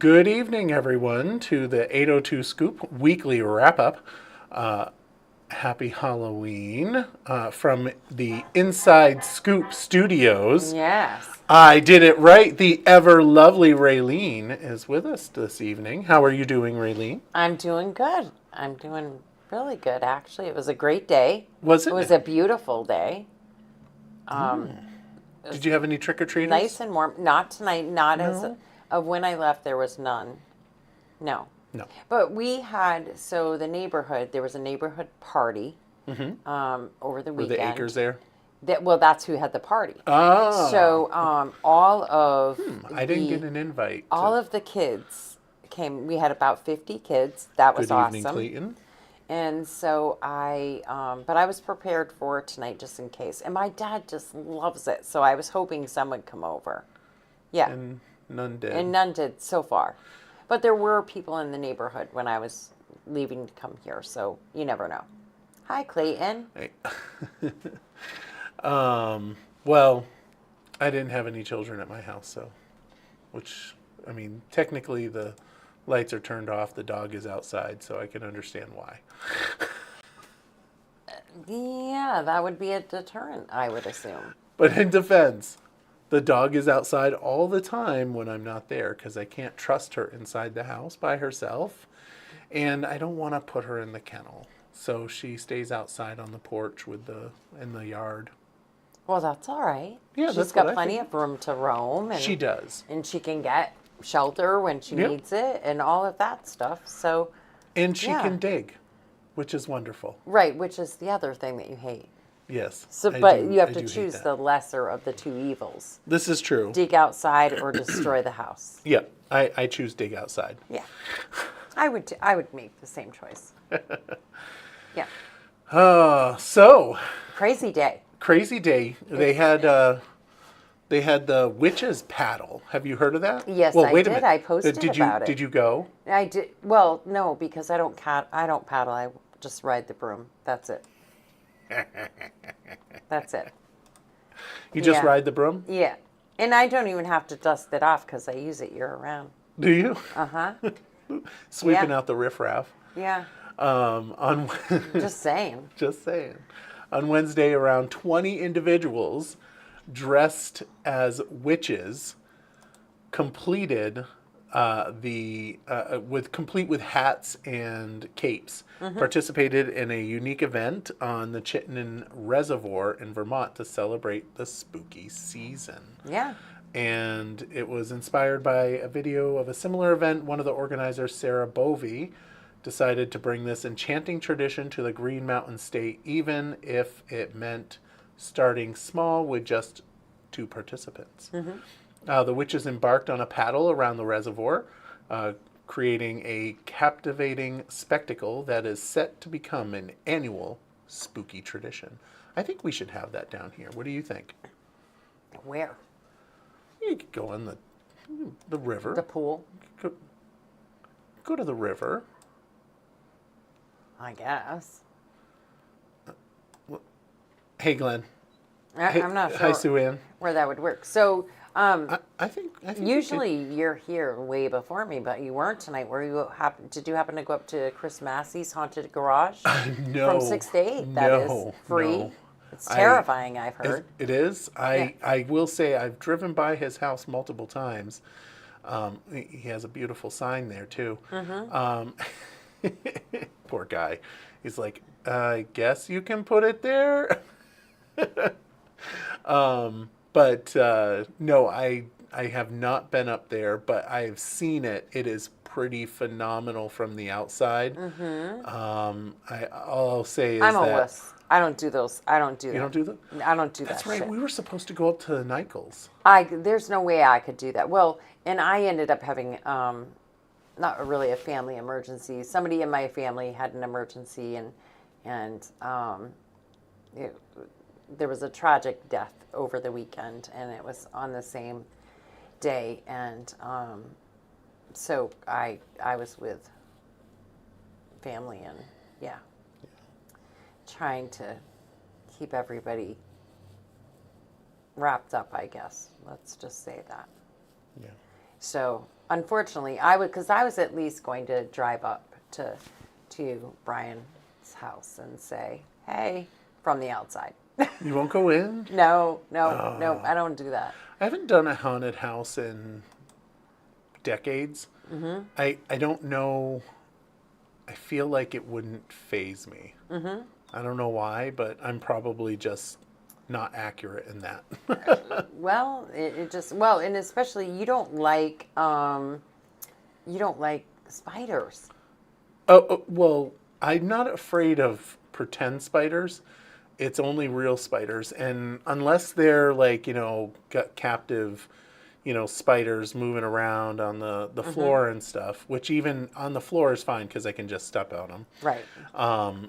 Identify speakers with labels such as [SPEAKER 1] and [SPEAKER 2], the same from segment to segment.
[SPEAKER 1] Good evening, everyone, to the 802 Scoop weekly wrap up. Happy Halloween from the Inside Scoop Studios.
[SPEAKER 2] Yes.
[SPEAKER 1] I did it right. The ever lovely Raylene is with us this evening. How are you doing, Raylene?
[SPEAKER 2] I'm doing good. I'm doing really good, actually. It was a great day.
[SPEAKER 1] Was
[SPEAKER 2] It
[SPEAKER 1] it?
[SPEAKER 2] was a beautiful day.
[SPEAKER 1] Did you have any trick or treaters?
[SPEAKER 2] Nice and warm. Not tonight. Not as
[SPEAKER 1] No?
[SPEAKER 2] of when I left, there was none. No.
[SPEAKER 1] No.
[SPEAKER 2] But we had, so the neighborhood, there was a neighborhood party over the
[SPEAKER 1] Were
[SPEAKER 2] weekend.
[SPEAKER 1] the acres there?
[SPEAKER 2] Well, that's who had the party.
[SPEAKER 1] Oh.
[SPEAKER 2] So all of
[SPEAKER 1] I didn't get an invite.
[SPEAKER 2] all of the kids came. We had about 50 kids. That was
[SPEAKER 1] Good evening,
[SPEAKER 2] awesome.
[SPEAKER 1] Clayton.
[SPEAKER 2] And so but I was prepared for it tonight just in case. And my dad just loves it. So I was hoping some would come over. Yeah.
[SPEAKER 1] And none did.
[SPEAKER 2] And none did so far. But there were people in the neighborhood when I was leaving to come here. So you never know. Hi, Clayton.
[SPEAKER 1] Hey. Well, I didn't have any children at my house, so, which, I mean, technically the lights are turned off, the dog is outside, so I can understand why.
[SPEAKER 2] Yeah, that would be a deterrent, I would assume.
[SPEAKER 1] But in defense, the dog is outside all the time when I'm not there because I can't trust her inside the house by herself, and I don't want to put her in the kennel. So she stays outside on the porch in the yard.
[SPEAKER 2] Well, that's all right.
[SPEAKER 1] Yeah,
[SPEAKER 2] She's
[SPEAKER 1] that's
[SPEAKER 2] got
[SPEAKER 1] what I
[SPEAKER 2] plenty
[SPEAKER 1] think.
[SPEAKER 2] of room to roam. And
[SPEAKER 1] She does.
[SPEAKER 2] And she can get shelter when she
[SPEAKER 1] Yep.
[SPEAKER 2] needs it and all of that stuff. So,
[SPEAKER 1] And she
[SPEAKER 2] Yeah.
[SPEAKER 1] can dig, which is wonderful.
[SPEAKER 2] right, which is the other thing that you hate.
[SPEAKER 1] Yes.
[SPEAKER 2] So,
[SPEAKER 1] I
[SPEAKER 2] but
[SPEAKER 1] do-
[SPEAKER 2] you have
[SPEAKER 1] I
[SPEAKER 2] to
[SPEAKER 1] do hate
[SPEAKER 2] choose
[SPEAKER 1] that.
[SPEAKER 2] the lesser of the two evils.
[SPEAKER 1] This is true.
[SPEAKER 2] Dig outside or destroy the house.
[SPEAKER 1] Yeah, I choose dig outside.
[SPEAKER 2] Yeah. I would make the same choice. Yeah.
[SPEAKER 1] So
[SPEAKER 2] Crazy day.
[SPEAKER 1] crazy day. They had the witches paddle. Have you heard of that?
[SPEAKER 2] Yes,
[SPEAKER 1] well,
[SPEAKER 2] I
[SPEAKER 1] wait a
[SPEAKER 2] did.
[SPEAKER 1] minute.
[SPEAKER 2] I posted
[SPEAKER 1] did you,
[SPEAKER 2] about it.
[SPEAKER 1] Did you go?
[SPEAKER 2] I did. Well, no, because I don't paddle. I just ride the broom. That's it. That's it.
[SPEAKER 1] You just
[SPEAKER 2] Yeah.
[SPEAKER 1] ride the broom?
[SPEAKER 2] Yeah. And I don't even have to dust it off because I use it year round.
[SPEAKER 1] Do you?
[SPEAKER 2] Uh-huh.
[SPEAKER 1] Sweeping
[SPEAKER 2] Yeah.
[SPEAKER 1] out the riffraff.
[SPEAKER 2] Yeah.
[SPEAKER 1] On
[SPEAKER 2] Just saying.
[SPEAKER 1] just saying. On Wednesday, around 20 individuals dressed as witches completed complete with hats and capes. Participated in a unique event on the Chittenden Reservoir in Vermont to celebrate the spooky season.
[SPEAKER 2] Yeah.
[SPEAKER 1] And it was inspired by a video of a similar event. One of the organizers, Sarah Bovey, decided to bring this enchanting tradition to the Green Mountain State, even if it meant starting small with just 2 participants. The witches embarked on a paddle around the reservoir, creating a captivating spectacle that is set to become an annual spooky tradition. I think we should have that down here. What do you think?
[SPEAKER 2] Where?
[SPEAKER 1] You could go on the river.
[SPEAKER 2] The pool,
[SPEAKER 1] Go to the river.
[SPEAKER 2] I guess.
[SPEAKER 1] Hey, Glenn.
[SPEAKER 2] I'm not
[SPEAKER 1] Hi,
[SPEAKER 2] sure
[SPEAKER 1] Sue Ann.
[SPEAKER 2] where that would work. So,
[SPEAKER 1] I think we could-
[SPEAKER 2] usually you're here way before me, but you weren't tonight. Did you happen to go up to Chris Massey's Haunted Garage?
[SPEAKER 1] no,
[SPEAKER 2] From 6 to 8, that is
[SPEAKER 1] no,
[SPEAKER 2] free.
[SPEAKER 1] no.
[SPEAKER 2] It's terrifying, I've heard.
[SPEAKER 1] It is. I will say I've driven by his house multiple times. He has a beautiful sign there too. Poor guy. He's like, I guess you can put it there. But no, I have not been up there, but I've seen it. It is pretty phenomenal from the outside. All I'll say is
[SPEAKER 2] I'm a
[SPEAKER 1] that
[SPEAKER 2] wuss. I don't do those. I don't do that.
[SPEAKER 1] you don't do that.
[SPEAKER 2] I don't do
[SPEAKER 1] That's
[SPEAKER 2] that
[SPEAKER 1] right.
[SPEAKER 2] shit.
[SPEAKER 1] We were supposed to go up to Nichols.
[SPEAKER 2] There's no way I could do that. Well, and I ended up having not really a family emergency. Somebody in my family had an emergency, and there was a tragic death over the weekend, and it was on the same day, and so I was with family, and yeah, trying to keep everybody wrapped up, I guess. Let's just say that.
[SPEAKER 1] Yeah.
[SPEAKER 2] So, unfortunately, I would, because I was at least going to drive up to Brian's house and say, hey, from the outside.
[SPEAKER 1] You won't go in?
[SPEAKER 2] No, I don't do that.
[SPEAKER 1] I haven't done a haunted house in decades. Mm-hmm. I don't know. I feel like it wouldn't faze me. Mm-hmm. I don't know why, but I'm probably just not accurate in that.
[SPEAKER 2] Well, it just, well, and especially you don't like spiders.
[SPEAKER 1] Well, I'm not afraid of pretend spiders. It's only real spiders. And unless they're like, got captive, spiders moving around on the floor and stuff, which even on the floor is fine because I can just step on them.
[SPEAKER 2] Right.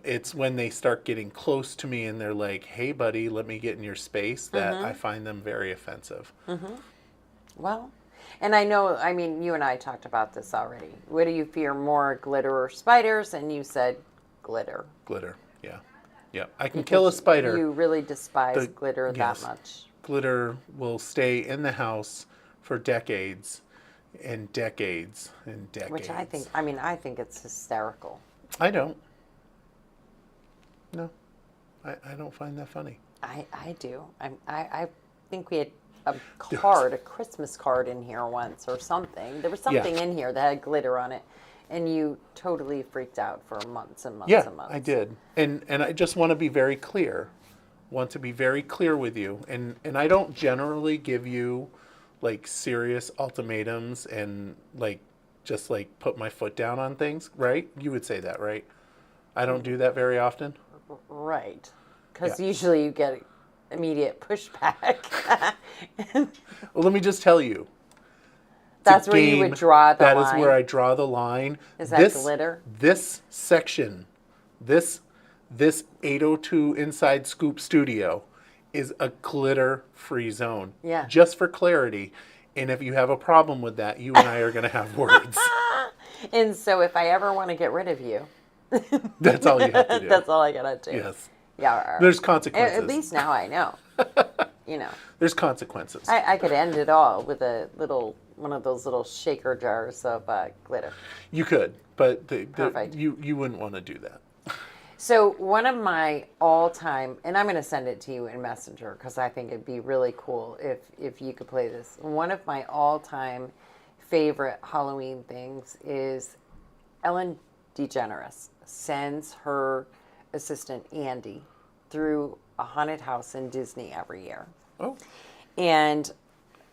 [SPEAKER 1] It's when they start getting close to me and they're like, hey, buddy, let me get in your space, that I find them very offensive.
[SPEAKER 2] Mm-hmm. Well, and I know, I mean, you and I talked about this already. What do you fear more, glitter or spiders? And you said glitter.
[SPEAKER 1] Glitter, yeah. Yeah, I can kill a spider.
[SPEAKER 2] You really despise glitter
[SPEAKER 1] yes.
[SPEAKER 2] that much.
[SPEAKER 1] Glitter will stay in the house for decades and decades and decades.
[SPEAKER 2] Which I think it's hysterical.
[SPEAKER 1] I don't. No, I don't find that funny.
[SPEAKER 2] I do. I think we had a Christmas card in here once or something. There was something in here that had glitter on it. And you totally freaked out for months and months and months.
[SPEAKER 1] Yeah, I did. And I just want to be very clear. Want to be very clear with you. And I don't generally give you like serious ultimatums and like just like put my foot down on things, right? You would say that, right? I don't do that very often.
[SPEAKER 2] Right. Because usually you get immediate pushback.
[SPEAKER 1] Well, let me just tell you.
[SPEAKER 2] That's where you would draw the line.
[SPEAKER 1] That is where I draw the line.
[SPEAKER 2] Is that glitter?
[SPEAKER 1] This section, this 802 Inside Scoop Studio is a glitter-free zone.
[SPEAKER 2] Yeah.
[SPEAKER 1] Just for clarity. And if you have a problem with that, you and I are going to have words.
[SPEAKER 2] And so if I ever want to get rid of you.
[SPEAKER 1] That's all you have to do.
[SPEAKER 2] That's all I got to do.
[SPEAKER 1] Yes.
[SPEAKER 2] Yeah.
[SPEAKER 1] There's consequences.
[SPEAKER 2] At least now I know.
[SPEAKER 1] There's consequences.
[SPEAKER 2] I could end it all with one of those little shaker jars of glitter.
[SPEAKER 1] You could, but
[SPEAKER 2] Perfect.
[SPEAKER 1] You wouldn't want to do that.
[SPEAKER 2] So one of my all-time, and I'm going to send it to you in Messenger because I think it'd be really cool if you could play this. One of my all-time favorite Halloween things is Ellen DeGeneres sends her assistant Andy through a haunted house in Disney every year.
[SPEAKER 1] Oh.
[SPEAKER 2] And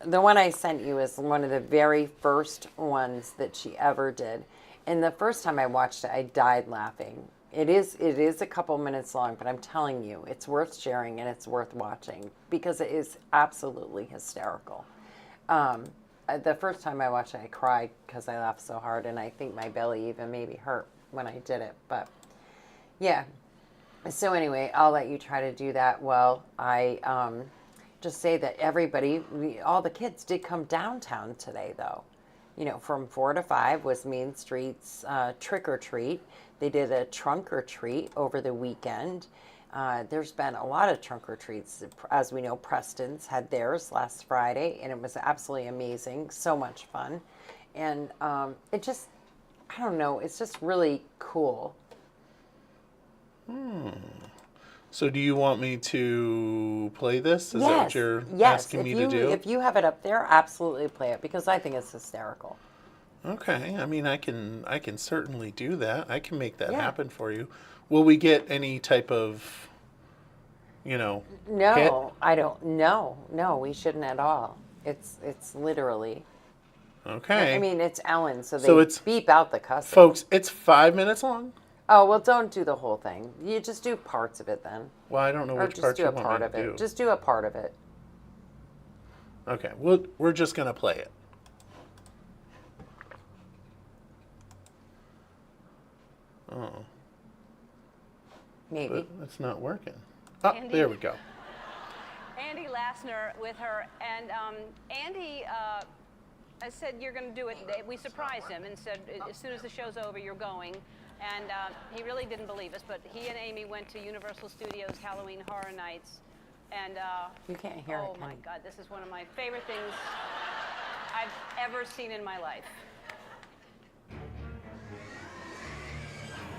[SPEAKER 2] the one I sent you is one of the very first ones that she ever did. And the first time I watched it, I died laughing. It is a couple minutes long, but I'm telling you, it's worth sharing and it's worth watching because it is absolutely hysterical. The first time I watched it, I cried because I laughed so hard, and I think my belly even maybe hurt when I did it. But yeah. So anyway, I'll let you try to do that. Well, I just say that all the kids did come downtown today, though. From 4 to 5 was Main Street's trick or treat. They did a trunk or treat over the weekend. There's been a lot of trunk or treats. As we know, Preston's had theirs last Friday, and it was absolutely amazing. So much fun. And it just, I don't know, it's just really cool.
[SPEAKER 1] So do you want me to play this? Is that what you're asking me to do?
[SPEAKER 2] If you have it up there, absolutely play it because I think it's hysterical.
[SPEAKER 1] Okay. I mean, I can certainly do that. I can make that happen for you. Will we get any type of,
[SPEAKER 2] No,
[SPEAKER 1] hit?
[SPEAKER 2] I don't. No, we shouldn't at all. It's literally.
[SPEAKER 1] Okay.
[SPEAKER 2] I mean, it's Ellen, so they beep out the cussing.
[SPEAKER 1] Folks, it's 5 minutes long.
[SPEAKER 2] Oh, well, don't do the whole thing. You just do parts of it then.
[SPEAKER 1] Well, I don't know which part you want me to do.
[SPEAKER 2] Just do a part of it.
[SPEAKER 1] Okay. We're just going to play it. Oh.
[SPEAKER 2] Maybe.
[SPEAKER 1] But it's not working. Oh, there we go.
[SPEAKER 3] Andy Lassner with her. And Andy I said, you're going to do it. We surprised him and said, as soon as the show's over, you're going. And he really didn't believe us, but he and Amy went to Universal Studios Halloween Horror Nights. And
[SPEAKER 2] you can't hear it.
[SPEAKER 3] Oh, my God, this is one of my favorite things I've ever seen in my life.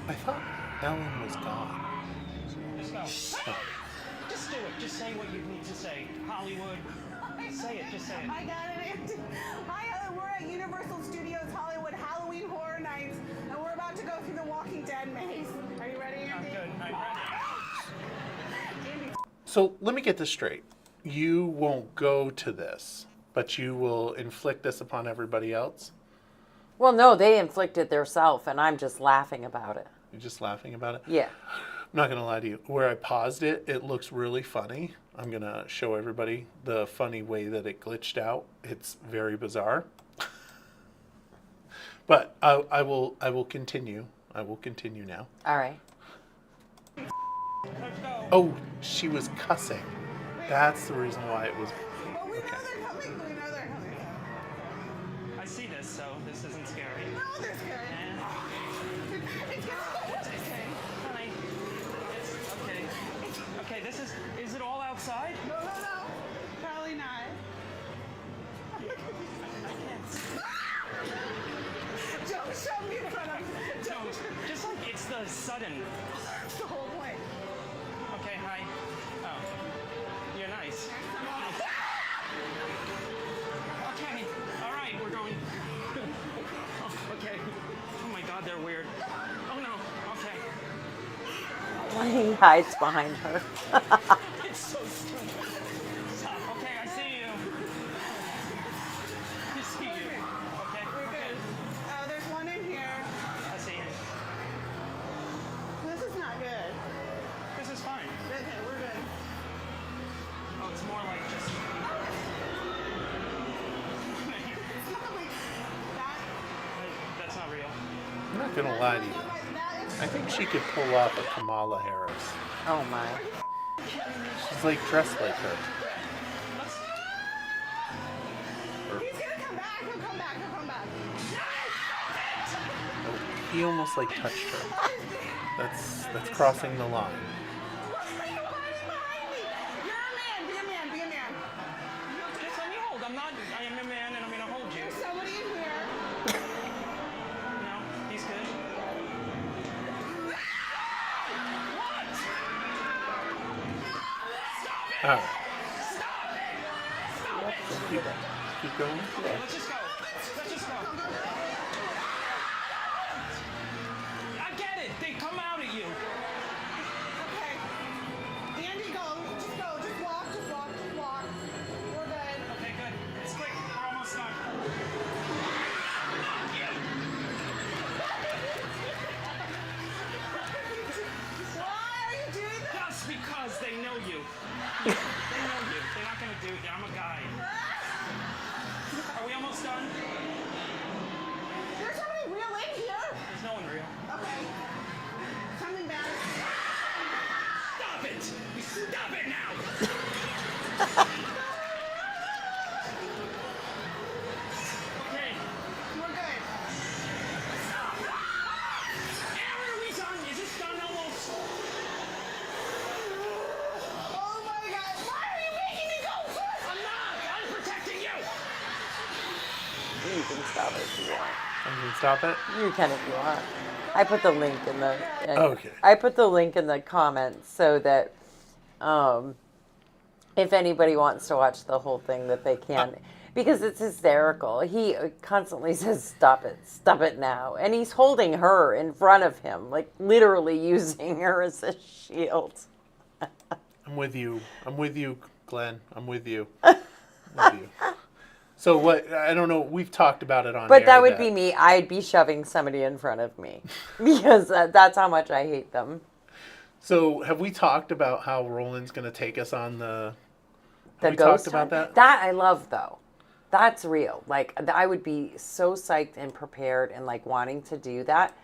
[SPEAKER 1] I thought Ellen was gone.
[SPEAKER 4] Just go. Just do it. Just say what you need to say. Hollywood. Say it. Just say it.
[SPEAKER 5] I got it, Andy. Hi, we're at Universal Studios Hollywood Halloween Horror Nights, and we're about to go through the Walking Dead maze. Are you ready,
[SPEAKER 4] I'm
[SPEAKER 5] Andy?
[SPEAKER 4] good. I'm ready.
[SPEAKER 5] Andy.
[SPEAKER 1] So let me get this straight. You won't go to this, but you will inflict this upon everybody else?
[SPEAKER 2] Well, no, they inflicted their self, and I'm just laughing about it.
[SPEAKER 1] You're just laughing about it?
[SPEAKER 2] Yeah.
[SPEAKER 1] I'm not going to lie to you. Where I paused it, it looks really funny. I'm going to show everybody the funny way that it glitched out. It's very bizarre. But I will continue. I will continue now.
[SPEAKER 2] All right.
[SPEAKER 4] Let's go.
[SPEAKER 1] Oh, she was cussing. That's the reason why it was.
[SPEAKER 5] Well, we know
[SPEAKER 1] Okay.
[SPEAKER 5] they're coming. We know they're coming.
[SPEAKER 4] I see this, so this isn't scary.
[SPEAKER 5] No, they're scared. It's
[SPEAKER 4] Okay, honey. It's okay. Okay, this is it all outside?
[SPEAKER 5] No. Probably not. Don't show me in front of me.
[SPEAKER 4] Don't. Just like it's the sudden.
[SPEAKER 5] That's the whole point.
[SPEAKER 4] Okay, hi. Oh. You're nice. Okay. All right, we're going. Oh, okay. Oh my God, they're weird. Oh no. Okay.
[SPEAKER 2] He hides behind her.
[SPEAKER 4] It's so stupid. Stop. Okay, I see you. I see you. Okay.
[SPEAKER 5] We're
[SPEAKER 4] Okay.
[SPEAKER 5] good. There's one in here.
[SPEAKER 4] I see him.
[SPEAKER 5] This is not good.
[SPEAKER 4] This is fine.
[SPEAKER 5] Okay, we're good.
[SPEAKER 4] Oh, it's more like just. That's not real.
[SPEAKER 1] I'm not going to lie to you. I think she could pull off a Kamala Harris.
[SPEAKER 2] Oh, my.
[SPEAKER 1] She's like dressed like her.
[SPEAKER 5] He's gonna come back. He'll come back. He'll come back.
[SPEAKER 1] Oh, he almost like touched her. That's crossing the line.
[SPEAKER 5] Why are you hiding behind me? You're a man. Be a man. Be a man.
[SPEAKER 4] Just let me hold. I am a man and I'm gonna hold you.
[SPEAKER 5] There's somebody in here.
[SPEAKER 4] No, he's good.
[SPEAKER 1] All right. Keep going.
[SPEAKER 4] Let's just go. Let's just go. I get it. They come out at you.
[SPEAKER 5] Okay. Andy, go. Just go. Just walk. Just walk. Just walk. We're good.
[SPEAKER 4] Okay, good. It's quick. We're almost done.
[SPEAKER 5] Why are you doing that?
[SPEAKER 4] Just because they know you. They know you. They're not gonna do it. I'm a guy. Are we almost done?
[SPEAKER 5] There's somebody real in here.
[SPEAKER 4] There's no one real.
[SPEAKER 5] Okay. Something bad.
[SPEAKER 4] Stop it! Stop it now! Okay.
[SPEAKER 5] We're good.
[SPEAKER 4] Aaron, are we done? Is this done almost?
[SPEAKER 5] Oh my God. Why are you making me go first?
[SPEAKER 4] I'm not! I'm protecting you!
[SPEAKER 2] You can stop it if you want.
[SPEAKER 1] I'm gonna stop it.
[SPEAKER 2] You can if you want. I put the link in the.
[SPEAKER 1] Okay.
[SPEAKER 2] I put the link in the comments so that, if anybody wants to watch the whole thing, that they can, because it's hysterical. He constantly says, "Stop it now," and he's holding her in front of him, like literally using her as a shield.
[SPEAKER 1] I'm with you. I'm with you, Glenn. I'm with you. With you. So what? I don't know. We've talked about it on.
[SPEAKER 2] But
[SPEAKER 1] air
[SPEAKER 2] that would be me. I'd be shoving somebody in front of me because that's how much I hate them.
[SPEAKER 1] So have we talked about how Roland's going to take us on the?
[SPEAKER 2] The
[SPEAKER 1] Have we
[SPEAKER 2] ghost
[SPEAKER 1] talked about
[SPEAKER 2] hunt?
[SPEAKER 1] that?
[SPEAKER 2] I love though. That's real. Like I would be so psyched and prepared and like wanting to do that.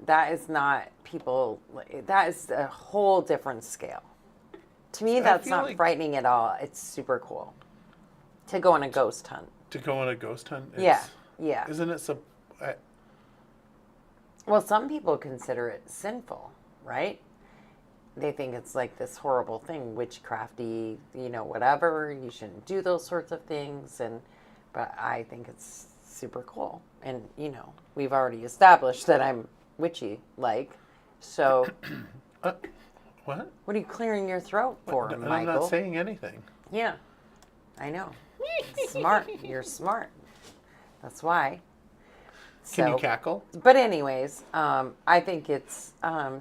[SPEAKER 2] That is not people. That is a whole different scale. To me, that's
[SPEAKER 1] feel
[SPEAKER 2] not
[SPEAKER 1] like-
[SPEAKER 2] frightening at all. It's super cool to go on a ghost hunt.
[SPEAKER 1] To go on a ghost hunt?
[SPEAKER 2] Yeah, yeah.
[SPEAKER 1] Isn't it so?
[SPEAKER 2] Well, some people consider it sinful, right? They think it's like this horrible thing, witchcrafty, whatever. You shouldn't do those sorts of things. but I think it's super cool. And, you know, we've already established that I'm witchy-like. So,
[SPEAKER 1] What?
[SPEAKER 2] what are you clearing your throat for,
[SPEAKER 1] I'm
[SPEAKER 2] Michael?
[SPEAKER 1] not saying anything.
[SPEAKER 2] Yeah, I know. Smart. You're smart. That's why.
[SPEAKER 1] Can you
[SPEAKER 2] So-
[SPEAKER 1] cackle?
[SPEAKER 2] But anyways, I think it's, I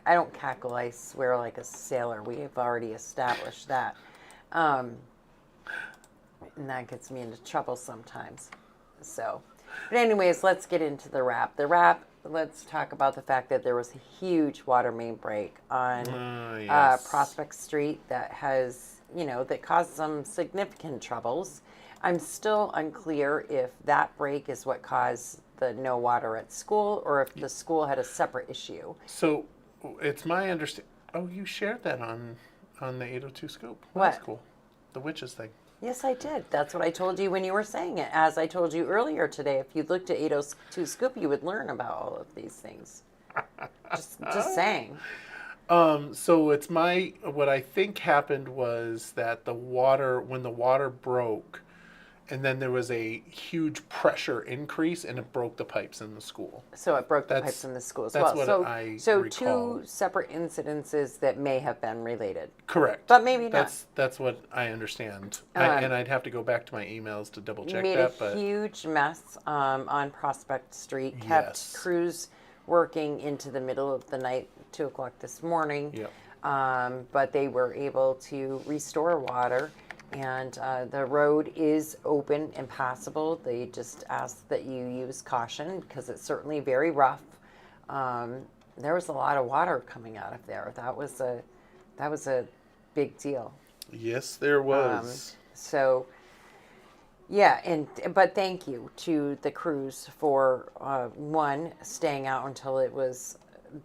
[SPEAKER 2] don't cackle, I swear like a sailor. We have already established that. And that gets me into trouble sometimes. So, but anyways, let's get into the wrap. The wrap, let's talk about the fact that there was a huge water main break on
[SPEAKER 1] Yes.
[SPEAKER 2] Prospect Street that has, you know, that caused some significant troubles. I'm still unclear if that break is what caused the no water at school or if the school had a separate issue.
[SPEAKER 1] So it's my understanding. Oh, you shared that on the 802 Scoop. That's
[SPEAKER 2] What?
[SPEAKER 1] cool. The witches thing.
[SPEAKER 2] Yes, I did. That's what I told you when you were saying it. As I told you earlier today, if you looked at 802 Scoop, you would learn about all of these things. Just saying.
[SPEAKER 1] So it's what I think happened was that when the water broke, and then there was a huge pressure increase, and it broke the pipes in the school.
[SPEAKER 2] So it broke the
[SPEAKER 1] That's-
[SPEAKER 2] pipes in the school as
[SPEAKER 1] that's
[SPEAKER 2] well.
[SPEAKER 1] what
[SPEAKER 2] So,
[SPEAKER 1] I
[SPEAKER 2] so
[SPEAKER 1] recall.
[SPEAKER 2] two separate incidences that may have been related.
[SPEAKER 1] Correct.
[SPEAKER 2] But maybe not.
[SPEAKER 1] That's what I understand.
[SPEAKER 2] Um,
[SPEAKER 1] And I'd have to go back to my emails to double check
[SPEAKER 2] Made
[SPEAKER 1] that.
[SPEAKER 2] a
[SPEAKER 1] But
[SPEAKER 2] huge mess on Prospect Street. Kept
[SPEAKER 1] Yes.
[SPEAKER 2] crews working into the middle of the night, 2 o'clock this morning.
[SPEAKER 1] Yep.
[SPEAKER 2] But they were able to restore water, and the road is open and passable. They just ask that you use caution because it's certainly very rough. There was a lot of water coming out of there. That was a big deal.
[SPEAKER 1] yes, there was.
[SPEAKER 2] So, yeah, but thank you to the crews for one, staying out until it was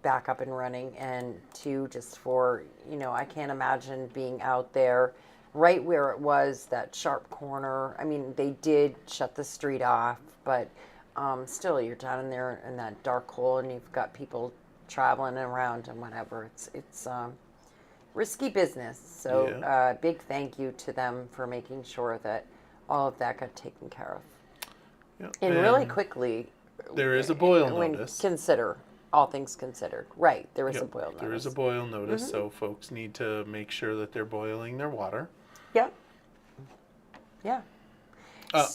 [SPEAKER 2] back up and running, and two, just for, you know, I can't imagine being out there right where it was, that sharp corner. I mean, they did shut the street off, but still, you're down in there in that dark hole, and you've got people traveling around and whatever. It's risky business. So
[SPEAKER 1] Yeah.
[SPEAKER 2] big thank you to them for making sure that all of that got taken care of.
[SPEAKER 1] Yep.
[SPEAKER 2] And really quickly,
[SPEAKER 1] there is a boil
[SPEAKER 2] when
[SPEAKER 1] notice.
[SPEAKER 2] consider all things considered. Right, there is a
[SPEAKER 1] Yep,
[SPEAKER 2] boil notice.
[SPEAKER 1] there is a boil notice, so folks need to make sure that they're boiling their water.
[SPEAKER 2] Yep. Yeah.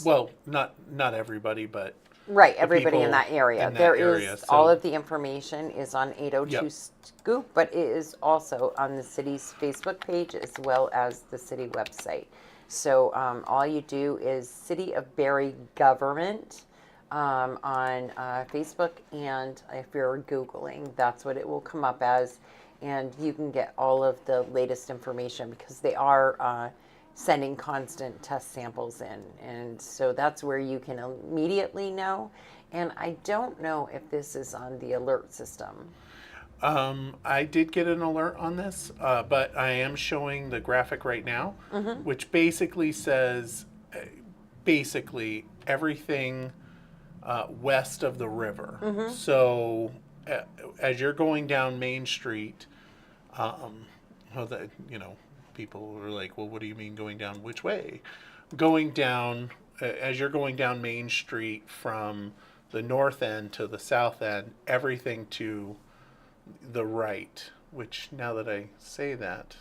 [SPEAKER 1] Well, not everybody, but
[SPEAKER 2] Right, everybody in
[SPEAKER 1] people
[SPEAKER 2] that area.
[SPEAKER 1] in that
[SPEAKER 2] There is
[SPEAKER 1] area,
[SPEAKER 2] all
[SPEAKER 1] so-
[SPEAKER 2] of the information is on 802
[SPEAKER 1] Yep.
[SPEAKER 2] Scoop, but it is also on the city's Facebook page as well as the city website. So all you do is City of Barry Government on Facebook, and if you're Googling, that's what it will come up as. And you can get all of the latest information because they are sending constant test samples in. And so that's where you can immediately know. And I don't know if this is on the alert system.
[SPEAKER 1] I did get an alert on this, but I am showing the graphic right now, which basically says basically everything west of the river. So as you're going down Main Street, people are like, well, what do you mean going down which way? Going down, as you're going down Main Street from the north end to the south end, everything to the right, which now that I say that,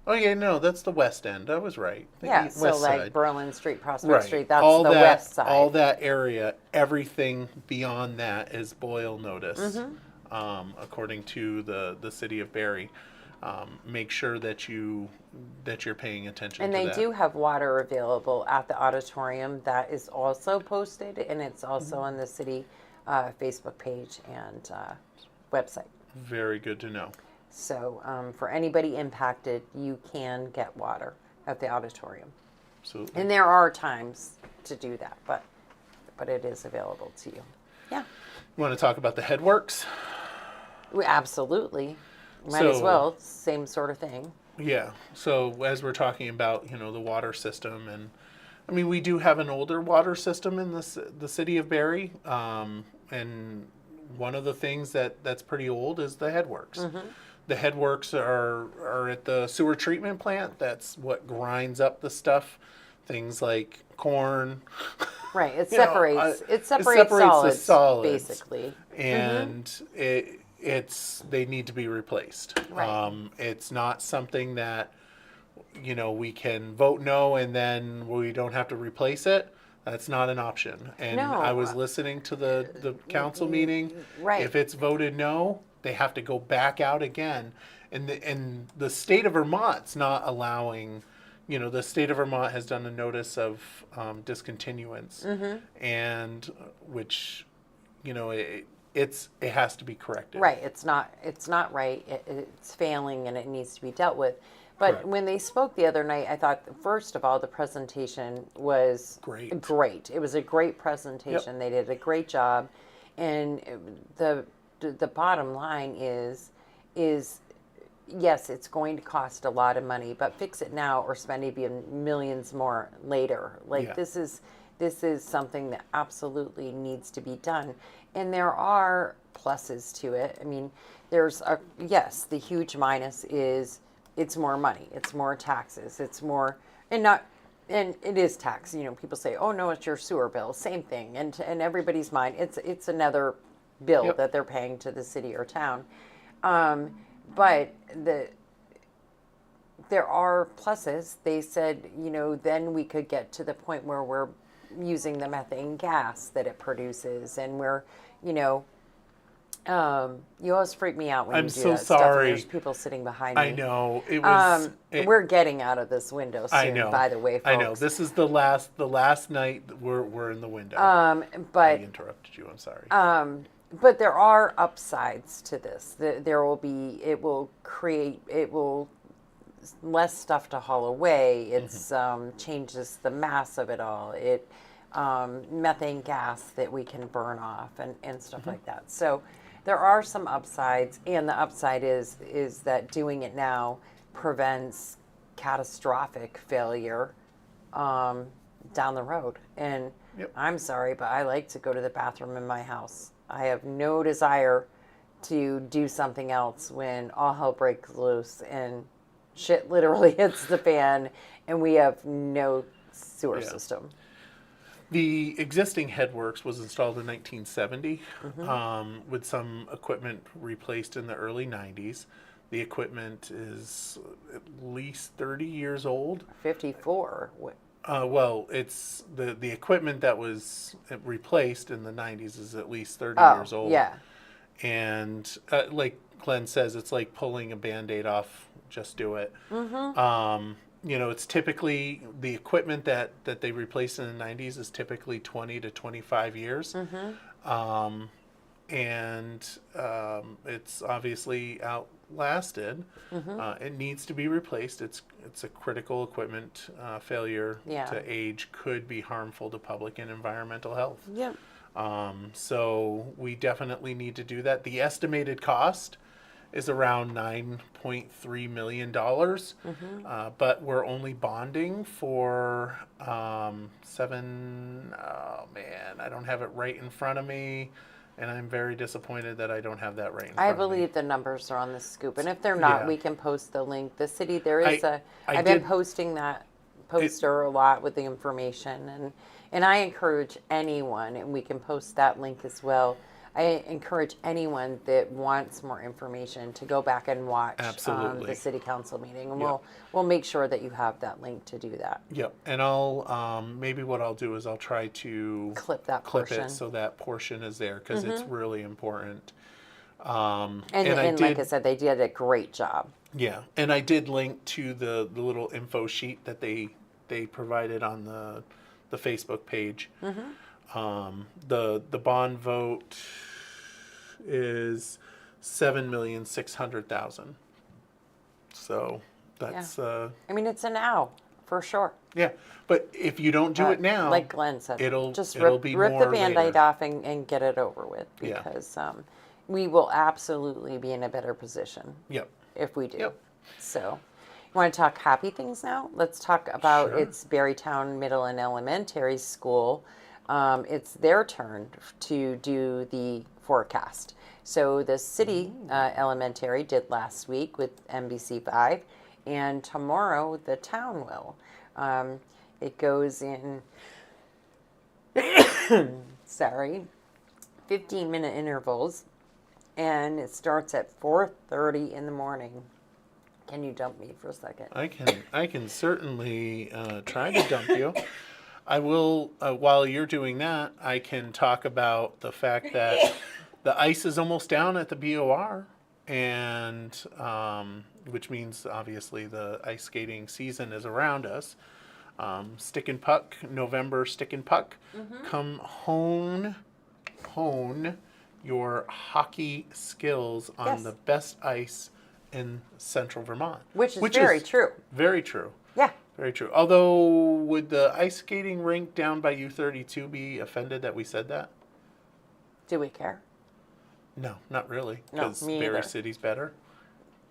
[SPEAKER 1] oh yeah, no, that's the west end. I was right. The
[SPEAKER 2] Yeah, so
[SPEAKER 1] west
[SPEAKER 2] like
[SPEAKER 1] side.
[SPEAKER 2] Berlin Street, Prospect
[SPEAKER 1] Right.
[SPEAKER 2] Street, that's
[SPEAKER 1] all
[SPEAKER 2] the
[SPEAKER 1] that,
[SPEAKER 2] west side.
[SPEAKER 1] All that area, everything beyond that is boil notice,
[SPEAKER 2] Mm-hmm.
[SPEAKER 1] according to the city of Barry. Make sure that you're paying attention
[SPEAKER 2] And
[SPEAKER 1] to
[SPEAKER 2] they
[SPEAKER 1] that.
[SPEAKER 2] do have water available at the auditorium. That is also posted, and it's also on the city Facebook page and website.
[SPEAKER 1] Very good to know.
[SPEAKER 2] So for anybody impacted, you can get water at the auditorium.
[SPEAKER 1] Absolutely.
[SPEAKER 2] And there are times to do that, but it is available to you. Yeah,
[SPEAKER 1] You want to talk about the headworks?
[SPEAKER 2] we absolutely might as
[SPEAKER 1] So-
[SPEAKER 2] well. Same sort of thing.
[SPEAKER 1] Yeah. So as we're talking about, the water system, and I mean, we do have an older water system in the city of Barry, and one of the things that's pretty old is the headworks. The headworks are at the sewer treatment plant. That's what grinds up the stuff things like corn.
[SPEAKER 2] Right. It
[SPEAKER 1] You know,
[SPEAKER 2] separates.
[SPEAKER 1] it
[SPEAKER 2] It separates
[SPEAKER 1] the
[SPEAKER 2] solids,
[SPEAKER 1] solids,
[SPEAKER 2] basically.
[SPEAKER 1] and they need to be replaced.
[SPEAKER 2] Right.
[SPEAKER 1] It's not something that we can vote no and then we don't have to replace it. That's not an option. And
[SPEAKER 2] No.
[SPEAKER 1] I was listening to the council meeting.
[SPEAKER 2] Right.
[SPEAKER 1] If it's voted no, they have to go back out again. And the state of Vermont's not allowing. The state of Vermont has done a notice of discontinuance, and which, it has to be corrected.
[SPEAKER 2] Right. It's not right. It's failing, and it needs to be dealt with. But
[SPEAKER 1] Correct.
[SPEAKER 2] when they spoke the other night, I thought, first of all, the presentation was
[SPEAKER 1] Great.
[SPEAKER 2] Great. It was a great presentation. They did a great job, and the bottom line is yes, it's going to cost a lot of money, but fix it now or spend maybe millions more later. Like
[SPEAKER 1] Yeah.
[SPEAKER 2] this is something that absolutely needs to be done, and there are pluses to it. I mean, the huge minus is it's more money, it's more taxes, it's more, and it is tax. People say, oh no, it's your sewer bill. Same thing, and in everybody's mind, it's another bill
[SPEAKER 1] Yep.
[SPEAKER 2] that they're paying to the city or town. But there are pluses. They said, then we could get to the point where we're using the methane gas that it produces, and we're, you always freak me out when
[SPEAKER 1] I'm
[SPEAKER 2] you do
[SPEAKER 1] so
[SPEAKER 2] that stuff. And
[SPEAKER 1] sorry.
[SPEAKER 2] there's people sitting behind me.
[SPEAKER 1] I know it was.
[SPEAKER 2] We're getting out of this window soon.
[SPEAKER 1] I know.
[SPEAKER 2] By the way, folks.
[SPEAKER 1] I know this is the last night that we're in the window. I
[SPEAKER 2] But
[SPEAKER 1] interrupted you. I'm sorry.
[SPEAKER 2] But there are upsides to this. It will less stuff to haul away. It's changes the mass of it all. Methane gas that we can burn off and stuff like that. So there are some upsides, and the upside is that doing it now prevents catastrophic failure down the road. And
[SPEAKER 1] Yep.
[SPEAKER 2] I'm sorry, but I like to go to the bathroom in my house. I have no desire to do something else when all hell breaks loose and shit literally hits the fan and we have no sewer
[SPEAKER 1] Yeah.
[SPEAKER 2] system.
[SPEAKER 1] The existing headworks was installed in 1970, with some equipment replaced in the early 90s. The equipment is at least 30 years old.
[SPEAKER 2] 54.
[SPEAKER 1] Well, it's the equipment that was replaced in the 90s is at least 30
[SPEAKER 2] Oh,
[SPEAKER 1] years old.
[SPEAKER 2] yeah.
[SPEAKER 1] And like Glenn says, it's like pulling a Band-Aid off. Just do it. It's typically the equipment that they replaced in the 90s is typically 20 to 25 years. It's obviously outlasted. It needs to be replaced. It's a critical equipment. Failure
[SPEAKER 2] Yeah.
[SPEAKER 1] to age could be harmful to public and environmental health.
[SPEAKER 2] Yep.
[SPEAKER 1] So we definitely need to do that. The estimated cost is around $9.3 million, but we're only bonding for seven. Oh man, I don't have it right in front of me, and I'm very disappointed that I don't have that right in front
[SPEAKER 2] I
[SPEAKER 1] of me.
[SPEAKER 2] believe the numbers are on the scoop, and if they're not,
[SPEAKER 1] Yeah.
[SPEAKER 2] we can post the link. The city, there is
[SPEAKER 1] I
[SPEAKER 2] I've been
[SPEAKER 1] did-
[SPEAKER 2] posting that poster a lot with the information, and I encourage anyone, and we can post that link as well. I encourage anyone that wants more information to go back and watch
[SPEAKER 1] Absolutely.
[SPEAKER 2] the city council meeting, and
[SPEAKER 1] Yeah.
[SPEAKER 2] we'll make sure that you have that link to do that.
[SPEAKER 1] Yep, and I'll maybe what I'll do is I'll try to
[SPEAKER 2] Clip that
[SPEAKER 1] clip
[SPEAKER 2] portion.
[SPEAKER 1] it so that portion is there because it's really important.
[SPEAKER 2] And
[SPEAKER 1] I
[SPEAKER 2] like
[SPEAKER 1] did-
[SPEAKER 2] I said, they did a great job.
[SPEAKER 1] Yeah, and I did link to the little info sheet that they provided on the Facebook page. The bond vote is 7,600,000. So that's
[SPEAKER 2] I mean, it's a now for sure.
[SPEAKER 1] yeah. But if you don't do it now,
[SPEAKER 2] like Glenn said,
[SPEAKER 1] it'll
[SPEAKER 2] just
[SPEAKER 1] it'll
[SPEAKER 2] rip,
[SPEAKER 1] be
[SPEAKER 2] rip
[SPEAKER 1] more
[SPEAKER 2] the Band-Aid
[SPEAKER 1] later.
[SPEAKER 2] off and get it over with,
[SPEAKER 1] Yeah.
[SPEAKER 2] because we will absolutely be in a better position
[SPEAKER 1] Yep.
[SPEAKER 2] if we do.
[SPEAKER 1] Yep.
[SPEAKER 2] So, you want to talk happy things now? Let's talk about
[SPEAKER 1] Sure.
[SPEAKER 2] it's Berrytown Middle and Elementary School. It's their turn to do the forecast. So the city elementary did last week with NBC5, and tomorrow the town will. It goes in, sorry, 15-minute intervals, and it starts at 4:30 in the morning. Can you dump me for a second?
[SPEAKER 1] I can certainly try to dump you. I will, while you're doing that, I can talk about the fact that the ice is almost down at the BOR, and which means obviously the ice skating season is around us. Stick and puck, November stick and puck. Come hone your hockey skills on
[SPEAKER 2] Yes.
[SPEAKER 1] the best ice in central Vermont.
[SPEAKER 2] Which is very true.
[SPEAKER 1] Very true.
[SPEAKER 2] Yeah.
[SPEAKER 1] Very true. Although, would the ice skating rink down by U32 be offended that we said that?
[SPEAKER 2] Do we care?
[SPEAKER 1] No, not really.
[SPEAKER 2] No,
[SPEAKER 1] Because
[SPEAKER 2] me
[SPEAKER 1] Berry
[SPEAKER 2] either.
[SPEAKER 1] City's better.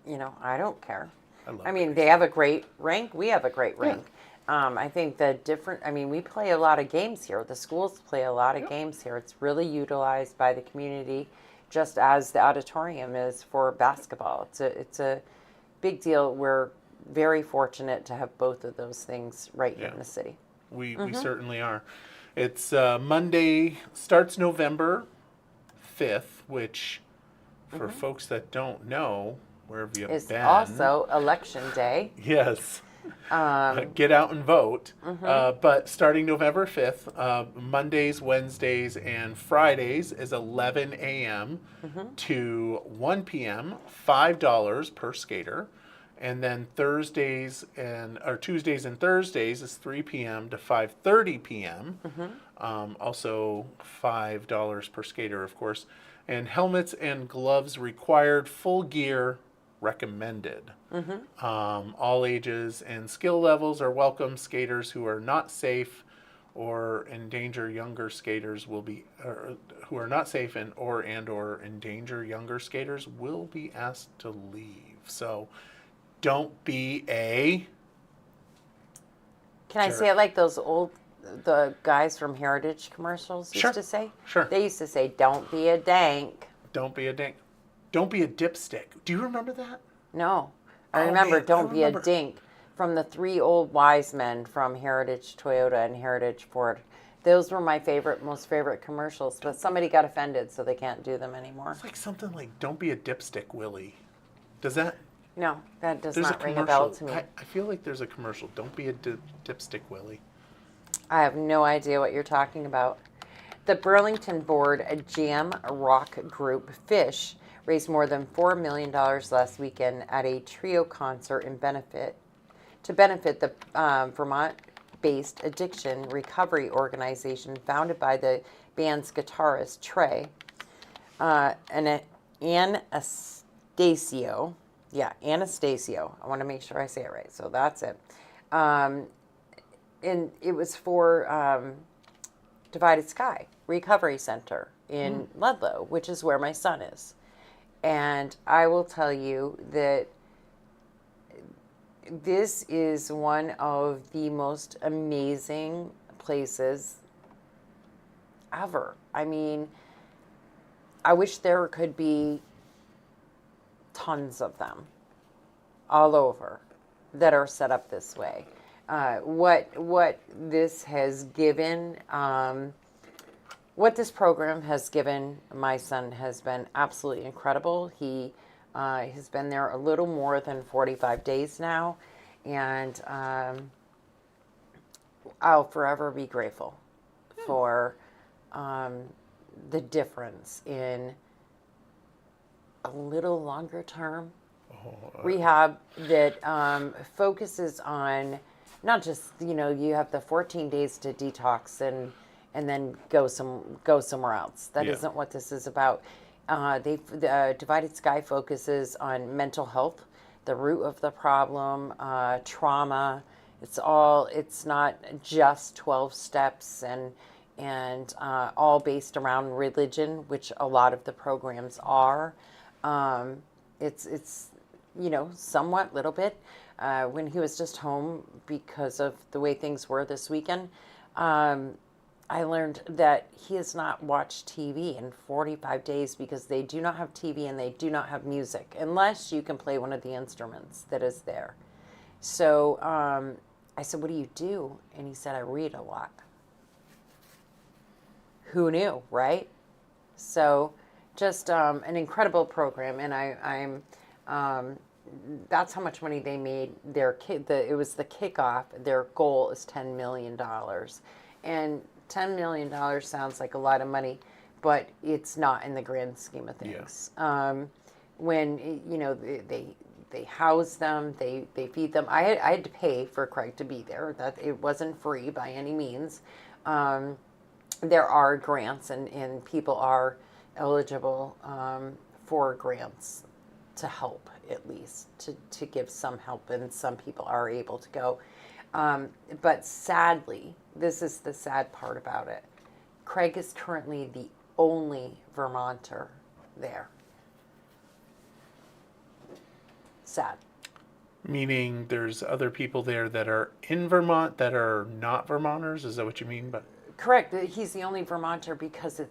[SPEAKER 2] You know, I don't care.
[SPEAKER 1] I love
[SPEAKER 2] I mean,
[SPEAKER 1] Berry
[SPEAKER 2] they have a great rink. We have a great rink. I think we play a lot of games here. The schools play a lot of games here. It's really utilized by the community, just as the auditorium is for basketball. It's a big deal. We're very fortunate to have both of those things right here in the city.
[SPEAKER 1] We certainly are. It's Monday, starts November 5th, which for folks that don't know, where have you
[SPEAKER 2] It's
[SPEAKER 1] been?
[SPEAKER 2] also election day.
[SPEAKER 1] Yes. Get out and vote. But starting November 5th, Mondays, Wednesdays, and Fridays is 11 a.m. to 1 p.m., $5 per skater. And then Tuesdays and Thursdays is 3 p.m. to 5:30 p.m. Also $5 per skater, of course. And helmets and gloves required, full gear recommended. All ages and skill levels are welcome. Skaters who are not safe or endanger younger skaters will be, or who are not safe or endanger younger skaters will be asked to leave. So don't be a.
[SPEAKER 2] Can I say it like the guys from Heritage commercials used
[SPEAKER 1] Sure.
[SPEAKER 2] to say?
[SPEAKER 1] Sure.
[SPEAKER 2] They used to say, "Don't be a dank."
[SPEAKER 1] Don't be a dink. Don't be a dipstick. Do you remember that?
[SPEAKER 2] No. I
[SPEAKER 1] Oh,
[SPEAKER 2] remember
[SPEAKER 1] man, I
[SPEAKER 2] "Don't be
[SPEAKER 1] remember.
[SPEAKER 2] a dink" from the three old wise men from Heritage Toyota and Heritage Ford. Those were my most favorite commercials, but somebody got offended, so they can't do them anymore.
[SPEAKER 1] It's like something like "Don't be a dipstick, Willie." Does that?
[SPEAKER 2] No, that does
[SPEAKER 1] There's
[SPEAKER 2] not
[SPEAKER 1] a
[SPEAKER 2] ring
[SPEAKER 1] commercial.
[SPEAKER 2] a bell to me.
[SPEAKER 1] I feel like there's a commercial. Don't be a dipstick, Willie.
[SPEAKER 2] I have no idea what you're talking about. The Burlington Board jam rock group Fish raised more than $4 million last weekend at a trio concert to benefit the Vermont-based addiction recovery organization founded by the band's guitarist Trey Anastasio. Yeah, Anastasio. I want to make sure I say it right. So that's it. And it was for Divided Sky Recovery Center in Ludlow, which is where my son is. And I will tell you that this is one of the most amazing places ever. I mean, I wish there could be tons of them all over that are set up this way. What this has given, what this program has given my son has been absolutely incredible. He has been there a little more than 45 days now, and I'll forever be grateful for the difference in a little longer term rehab that focuses on not just, you have the 14 days to detox and then go somewhere else. That
[SPEAKER 1] Yeah.
[SPEAKER 2] isn't what this is about. The Divided Sky focuses on mental health, the root of the problem, trauma. It's not just 12 steps and all based around religion, which a lot of the programs are. It's somewhat little bit. When he was just home because of the way things were this weekend, I learned that he has not watched TV in 45 days because they do not have TV and they do not have music unless you can play one of the instruments that is there. So I said, what do you do? And he said, I read a lot. Who knew, right? So just an incredible program. And that's how much money they made. It was the kickoff. Their goal is $10 million. And $10 million sounds like a lot of money, but it's not in the grand scheme of things. When, they house them, they feed them. I had to pay for Craig to be there. That it wasn't free by any means. There are grants, and people are eligible for grants to help, at least to give some help, and some people are able to go. But sadly, this is the sad part about it. Craig is currently the only Vermonter there. Sad.
[SPEAKER 1] Meaning there's other people there that are in Vermont that are not Vermonters? Is that what you mean? But
[SPEAKER 2] Correct. He's the only Vermonter because it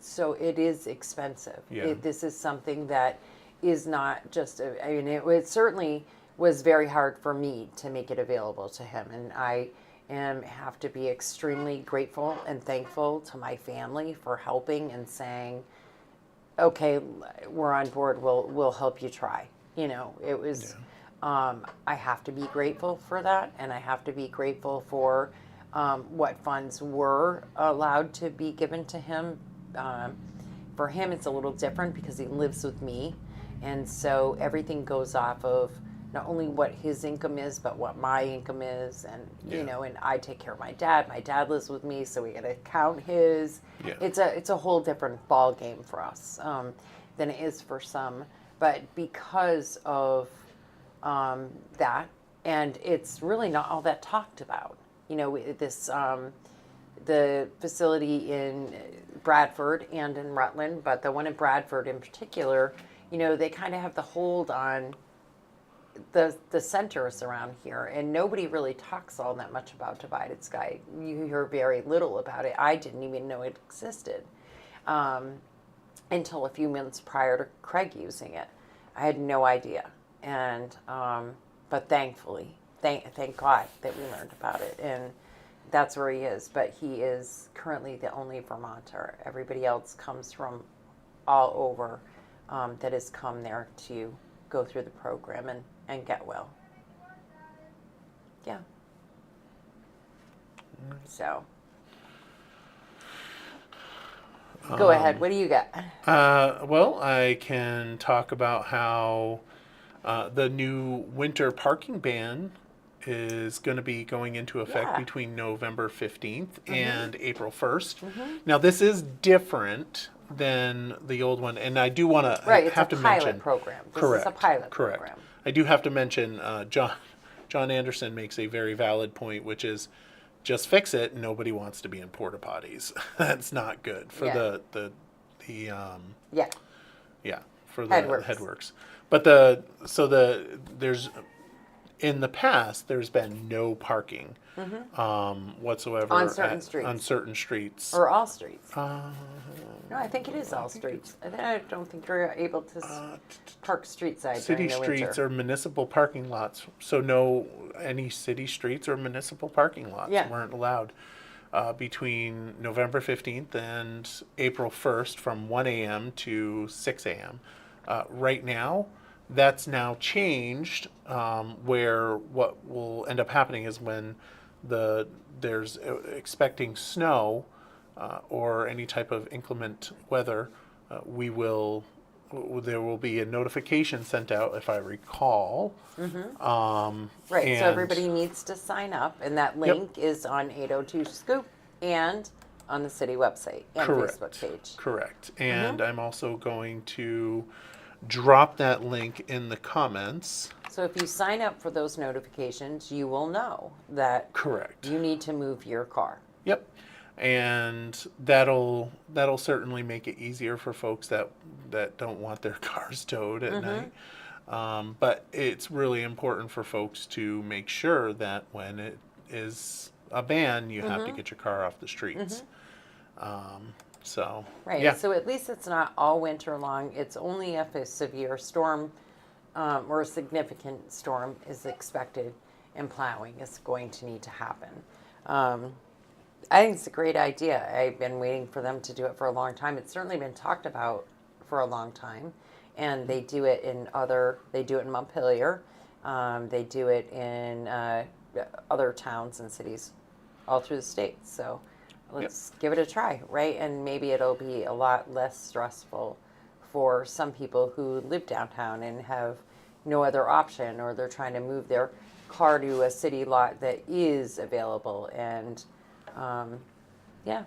[SPEAKER 2] is expensive.
[SPEAKER 1] Yeah.
[SPEAKER 2] This is something that is not just, it certainly was very hard for me to make it available to him. And I have to be extremely grateful and thankful to my family for helping and saying, okay, we're on board. We'll help you try. It was, I have to be grateful for that. And I have to be grateful for what funds were allowed to be given to him. For him, it's a little different because he lives with me. And so everything goes off of not only what his income is, but what my income is. And, and I take care of my dad. My dad lives with me, so we got to count his.
[SPEAKER 1] Yeah.
[SPEAKER 2] It's a whole different ball game for us than it is for some. But because of that, and it's really not all that talked about. The facility in Bradford and in Rutland, but the one in Bradford in particular, they kind of have the hold on the centers around here, and nobody really talks all that much about Divided Sky. You hear very little about it. I didn't even know it existed until a few months prior to Craig using it. I had no idea, and but thankfully, thank God that we learned about it, and that's where he is. But he is currently the only Vermonter. Everybody else comes from all over that has come there to go through the program and get well. Yeah. So. Go ahead. What do you got?
[SPEAKER 1] Well, I can talk about how the new winter parking ban is going to be going into effect
[SPEAKER 2] Yeah.
[SPEAKER 1] between November 15th and April 1st. Now, this is different than the old one, and I do want to
[SPEAKER 2] Right, it's
[SPEAKER 1] have
[SPEAKER 2] a
[SPEAKER 1] to
[SPEAKER 2] pilot
[SPEAKER 1] mention
[SPEAKER 2] program. This
[SPEAKER 1] correct,
[SPEAKER 2] is a pilot
[SPEAKER 1] correct.
[SPEAKER 2] program.
[SPEAKER 1] I do have to mention John Anderson makes a very valid point, which is just fix it. Nobody wants to be in porta potties. That's not good for
[SPEAKER 2] Yeah.
[SPEAKER 1] yeah, for the
[SPEAKER 2] Headworks.
[SPEAKER 1] headworks. But there's in the past there's been no parking whatsoever
[SPEAKER 2] On certain streets.
[SPEAKER 1] on certain streets.
[SPEAKER 2] Or all streets. No, I think it is all streets. I don't think you're able to park street side
[SPEAKER 1] City
[SPEAKER 2] during the
[SPEAKER 1] streets
[SPEAKER 2] winter.
[SPEAKER 1] or municipal parking lots. So any city streets or municipal parking lots
[SPEAKER 2] Yeah.
[SPEAKER 1] weren't allowed between November 15th and April 1st from 1 a.m. to 6 a.m. Right now, that's now changed, where what will end up happening is when there's expecting snow or any type of inclement weather, there will be a notification sent out, if I recall.
[SPEAKER 2] Right,
[SPEAKER 1] and-
[SPEAKER 2] so everybody needs to sign up, and that link is on 802 Scoop and on the city website and
[SPEAKER 1] Correct.
[SPEAKER 2] Facebook page.
[SPEAKER 1] Correct. And I'm also going to drop that link in the comments.
[SPEAKER 2] So if you sign up for those notifications, you will know that
[SPEAKER 1] Correct.
[SPEAKER 2] you need to move your car.
[SPEAKER 1] Yep. And that'll certainly make it easier for folks that don't want their cars towed at night. But it's really important for folks to make sure that when it is a ban, you have to get your car off the streets. So
[SPEAKER 2] Right,
[SPEAKER 1] yeah.
[SPEAKER 2] so at least it's not all winter long. It's only if a severe storm or a significant storm is expected. and plowing is going to need to happen. I think it's a great idea. I've been waiting for them to do it for a long time. It's certainly been talked about for a long time, and they do it in Montpelier. They do it in other towns and cities all through the state. So let's give it a try, right? And maybe it'll be a lot less stressful for some people who live downtown and have no other option, or they're trying to move their car to a city lot that is available. And yeah.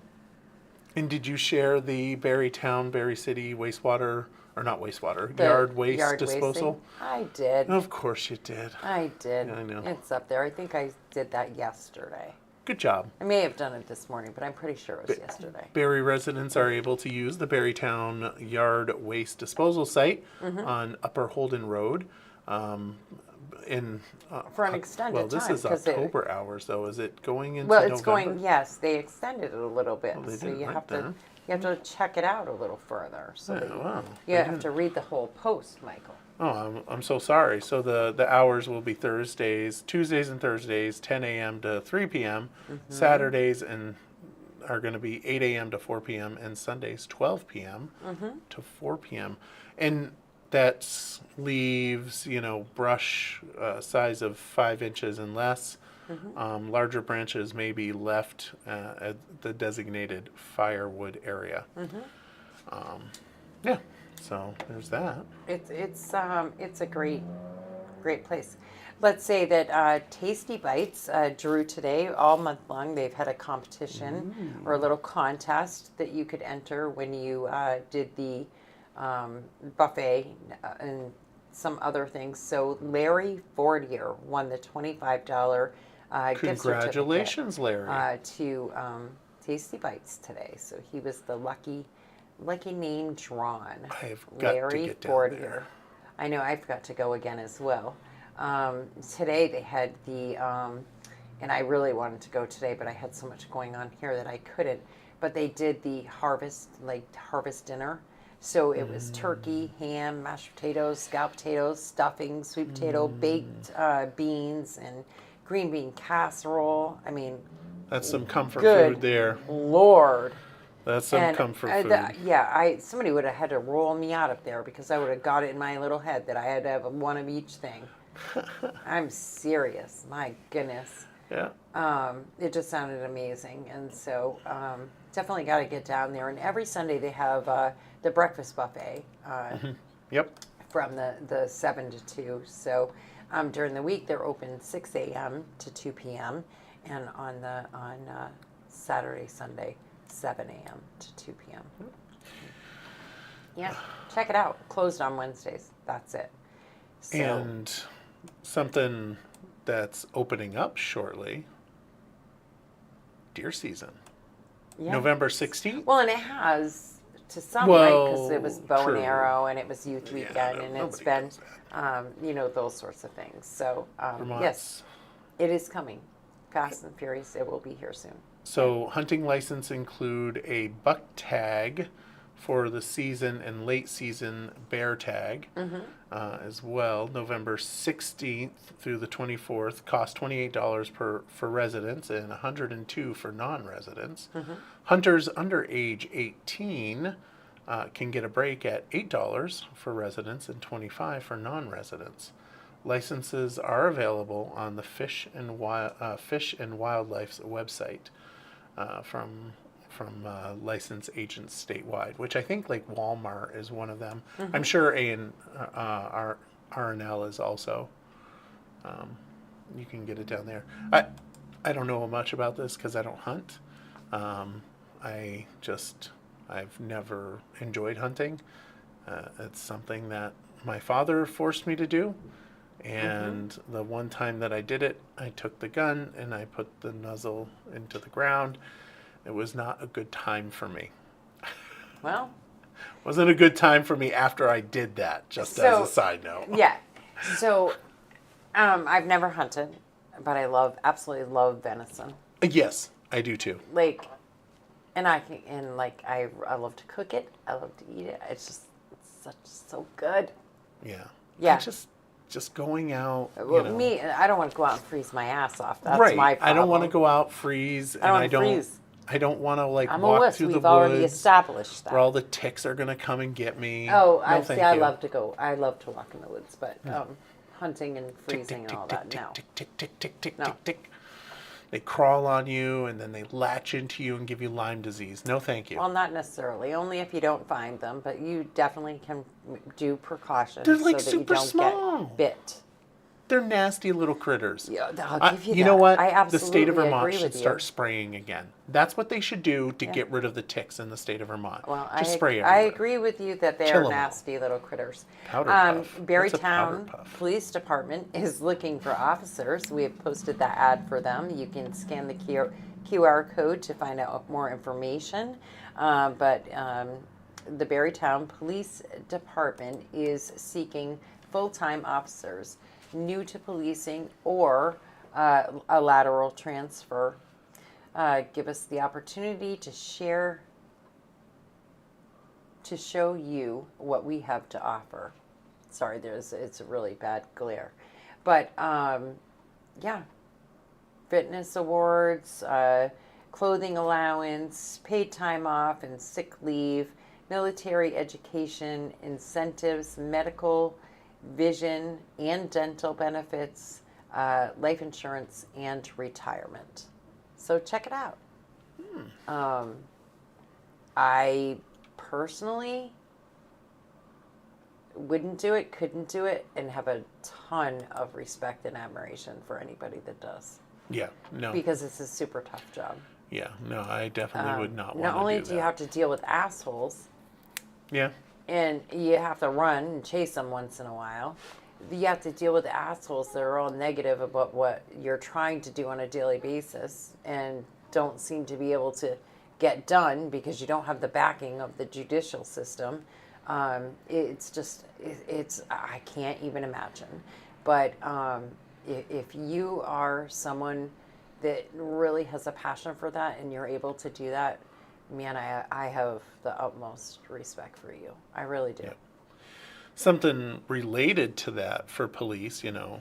[SPEAKER 1] And did you share the Berry City wastewater, or not wastewater,
[SPEAKER 2] The
[SPEAKER 1] yard waste
[SPEAKER 2] yard
[SPEAKER 1] disposal?
[SPEAKER 2] wasting? I did.
[SPEAKER 1] Of course you did.
[SPEAKER 2] I did.
[SPEAKER 1] Yeah, I know.
[SPEAKER 2] It's up there. I think I did that yesterday.
[SPEAKER 1] Good job.
[SPEAKER 2] I may have done it this morning, but I'm pretty sure it was yesterday.
[SPEAKER 1] Berry residents are able to use the Berrytown Yard Waste Disposal Site
[SPEAKER 2] Mm-hmm.
[SPEAKER 1] on Upper Holden Road.
[SPEAKER 2] For an extended
[SPEAKER 1] well, this
[SPEAKER 2] time,
[SPEAKER 1] is
[SPEAKER 2] 'cause it-
[SPEAKER 1] October hours, though. Is it going into
[SPEAKER 2] Well,
[SPEAKER 1] November?
[SPEAKER 2] it's going. Yes, they extended it a little bit,
[SPEAKER 1] they
[SPEAKER 2] so
[SPEAKER 1] didn't
[SPEAKER 2] you
[SPEAKER 1] write
[SPEAKER 2] have
[SPEAKER 1] that.
[SPEAKER 2] to check it out a little further. So that
[SPEAKER 1] wow.
[SPEAKER 2] you have to read the whole post, Michael.
[SPEAKER 1] Oh, I'm so sorry. So the hours will be Tuesdays and Thursdays, 10 a.m. to 3 p.m.
[SPEAKER 2] Mm-hmm.
[SPEAKER 1] Saturdays are going to be 8 a.m. to 4 p.m. and Sundays 12 p.m.
[SPEAKER 2] Mm-hmm.
[SPEAKER 1] to 4 p.m. And that leaves, brush size of 5 inches and less.
[SPEAKER 2] Mm-hmm.
[SPEAKER 1] Larger branches may be left at the designated firewood area.
[SPEAKER 2] Mm-hmm.
[SPEAKER 1] Yeah, so there's that.
[SPEAKER 2] It's a great place. Let's say that Tasty Bites drew today all month long. They've had a competition or a little contest that you could enter when you did the buffet and some other things. So Larry Fortier won the $25 gift
[SPEAKER 1] Congratulations, Larry.
[SPEAKER 2] certificate to Tasty Bites today. So he was the lucky name drawn.
[SPEAKER 1] I've got to
[SPEAKER 2] Larry
[SPEAKER 1] get down
[SPEAKER 2] Fortier.
[SPEAKER 1] there.
[SPEAKER 2] I know I've got to go again as well. Today they had and I really wanted to go today, but I had so much going on here that I couldn't. But they did the harvest dinner. So it was turkey, ham, mashed potatoes, scalloped potatoes, stuffing, sweet potato, baked beans, and green bean casserole. I mean,
[SPEAKER 1] That's some comfort
[SPEAKER 2] good
[SPEAKER 1] food there.
[SPEAKER 2] Lord.
[SPEAKER 1] That's some
[SPEAKER 2] And,
[SPEAKER 1] comfort
[SPEAKER 2] uh,
[SPEAKER 1] food.
[SPEAKER 2] somebody would have had to roll me out up there because I would have got it in my little head that I had to have one of each thing. I'm serious. My goodness.
[SPEAKER 1] Yeah.
[SPEAKER 2] It just sounded amazing. And so definitely got to get down there. And every Sunday they have the breakfast buffet
[SPEAKER 1] Yep.
[SPEAKER 2] from the 7 to 2. So during the week they're open 6 a.m. to 2 p.m. And on Saturday, Sunday, 7 a.m. to 2 p.m. Yeah, check it out. Closed on Wednesdays. That's it. So,
[SPEAKER 1] And something that's opening up shortly. Deer season.
[SPEAKER 2] yeah.
[SPEAKER 1] November 16th.
[SPEAKER 2] Well, and it has to some, right? Because it was
[SPEAKER 1] Well,
[SPEAKER 2] bow
[SPEAKER 1] true.
[SPEAKER 2] and arrow, and it was youth weekend, and it's
[SPEAKER 1] nobody
[SPEAKER 2] been,
[SPEAKER 1] does that.
[SPEAKER 2] those sorts of things. So,
[SPEAKER 1] Vermont's-
[SPEAKER 2] yes, it is coming. Fast and furious. It will be here soon.
[SPEAKER 1] So hunting license include a buck tag for the season and late season bear tag as well. November 16th through the 24th cost $28 for residents and $102 for non-residents. Hunters under age 18 can get a break at $8 for residents and $25 for non-residents. Licenses are available on the Fish and Wildlife's website from licensed agents statewide, which I think like Walmart is one of them. I'm sure R&L is also. You can get it down there. I don't know much about this because I don't hunt. I've never enjoyed hunting. It's something that my father forced me to do. And the one time that I did it, I took the gun and I put the muzzle into the ground. It was not a good time for me.
[SPEAKER 2] Well,
[SPEAKER 1] Wasn't a good time for me after I did that, just
[SPEAKER 2] So-
[SPEAKER 1] as a side note.
[SPEAKER 2] yeah. So, I've never hunted, but I absolutely love venison.
[SPEAKER 1] Yes, I do too.
[SPEAKER 2] I love to cook it. I love to eat it. It's so good.
[SPEAKER 1] Yeah.
[SPEAKER 2] Yeah.
[SPEAKER 1] just going out.
[SPEAKER 2] Well,
[SPEAKER 1] you know.
[SPEAKER 2] me, I don't want to go out and freeze my ass off. That's
[SPEAKER 1] right.
[SPEAKER 2] my problem.
[SPEAKER 1] I don't want to go out, freeze, and
[SPEAKER 2] wanna
[SPEAKER 1] I don't.
[SPEAKER 2] freeze.
[SPEAKER 1] I don't want to like
[SPEAKER 2] I'm a
[SPEAKER 1] walk
[SPEAKER 2] wuss.
[SPEAKER 1] through
[SPEAKER 2] We've
[SPEAKER 1] the
[SPEAKER 2] already
[SPEAKER 1] woods
[SPEAKER 2] established that.
[SPEAKER 1] where all the ticks are gonna come and get me.
[SPEAKER 2] Oh,
[SPEAKER 1] no,
[SPEAKER 2] I
[SPEAKER 1] thank
[SPEAKER 2] see. I
[SPEAKER 1] you.
[SPEAKER 2] love to go. I love to walk in the woods, but hunting and
[SPEAKER 1] Tick,
[SPEAKER 2] freezing
[SPEAKER 1] tick,
[SPEAKER 2] and all
[SPEAKER 1] tick,
[SPEAKER 2] that,
[SPEAKER 1] tick,
[SPEAKER 2] no.
[SPEAKER 1] tick, tick, tick, tick, tick,
[SPEAKER 2] No.
[SPEAKER 1] tick, tick. They crawl on you and then they latch into you and give you Lyme disease. No, thank you.
[SPEAKER 2] Well, not necessarily. Only if you don't find them, but you definitely can do precautions
[SPEAKER 1] They're, like,
[SPEAKER 2] so that you
[SPEAKER 1] super
[SPEAKER 2] don't
[SPEAKER 1] small.
[SPEAKER 2] get bit.
[SPEAKER 1] They're nasty little critters.
[SPEAKER 2] Yeah, I'll give you
[SPEAKER 1] you
[SPEAKER 2] that.
[SPEAKER 1] know what?
[SPEAKER 2] I
[SPEAKER 1] The state of
[SPEAKER 2] absolutely
[SPEAKER 1] Vermont
[SPEAKER 2] agree
[SPEAKER 1] should
[SPEAKER 2] with you.
[SPEAKER 1] start spraying again. That's what they should do to
[SPEAKER 2] Yeah.
[SPEAKER 1] get rid of the ticks in the state of Vermont.
[SPEAKER 2] Well,
[SPEAKER 1] Just spray
[SPEAKER 2] I
[SPEAKER 1] everywhere.
[SPEAKER 2] agree with you that they
[SPEAKER 1] Kill
[SPEAKER 2] are
[SPEAKER 1] 'em all.
[SPEAKER 2] nasty little critters.
[SPEAKER 1] Powder puff. What's a powder
[SPEAKER 2] Barrytown
[SPEAKER 1] puff?
[SPEAKER 2] Police Department is looking for officers. We have posted that ad for them. You can scan the QR code to find out more information. But the Barrytown Police Department is seeking full-time officers new to policing or a lateral transfer. Give us the opportunity to show you what we have to offer. Sorry, it's a really bad glare. But yeah, fitness awards, clothing allowance, paid time off and sick leave, military education, incentives, medical, vision, and dental benefits, life insurance, and retirement. So check it out. I personally wouldn't do it, couldn't do it, and have a ton of respect and admiration for anybody that does.
[SPEAKER 1] Yeah, no.
[SPEAKER 2] Because it's a super tough job.
[SPEAKER 1] Yeah, no, I definitely would not want to do
[SPEAKER 2] Not only
[SPEAKER 1] that.
[SPEAKER 2] do you have to deal with assholes,
[SPEAKER 1] Yeah,
[SPEAKER 2] and you have to run and chase them once in a while, you have to deal with assholes that are all negative about what you're trying to do on a daily basis and don't seem to be able to get done because you don't have the backing of the judicial system. It's just, I can't even imagine. But if you are someone that really has a passion for that and you're able to do that, man, I have the utmost respect for you. I really do.
[SPEAKER 1] Yeah. Something related to that for police, you know,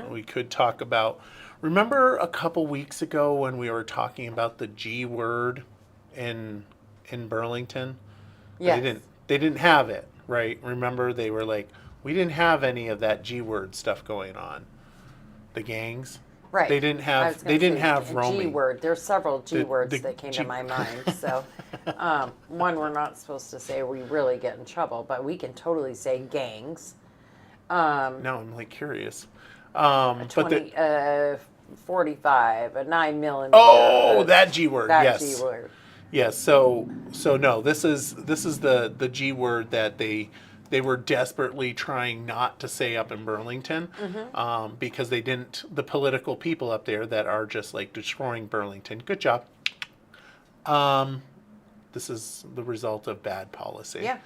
[SPEAKER 1] we could talk about. Remember a couple weeks ago when we were talking about the G word in Burlington?
[SPEAKER 2] Yes.
[SPEAKER 1] They didn't have it, right? Remember they were like, we didn't have any of that G word stuff going on. The gangs.
[SPEAKER 2] Right.
[SPEAKER 1] They didn't
[SPEAKER 2] I was
[SPEAKER 1] have.
[SPEAKER 2] gonna
[SPEAKER 1] They didn't
[SPEAKER 2] say
[SPEAKER 1] have
[SPEAKER 2] G
[SPEAKER 1] roaming.
[SPEAKER 2] word. There's several G words
[SPEAKER 1] the
[SPEAKER 2] that came
[SPEAKER 1] G-
[SPEAKER 2] to my mind. So, one we're not supposed to say. We really get in trouble, but we can totally say gangs.
[SPEAKER 1] Now I'm like curious. But
[SPEAKER 2] 45, a 9mm.
[SPEAKER 1] oh, that G word.
[SPEAKER 2] that
[SPEAKER 1] Yes.
[SPEAKER 2] G word.
[SPEAKER 1] Yes. So no. This is the G word that they were desperately trying not to say up in Burlington, because they didn't. The political people up there that are just like destroying Burlington. Good job. This is the result of bad policy.
[SPEAKER 2] Yeah.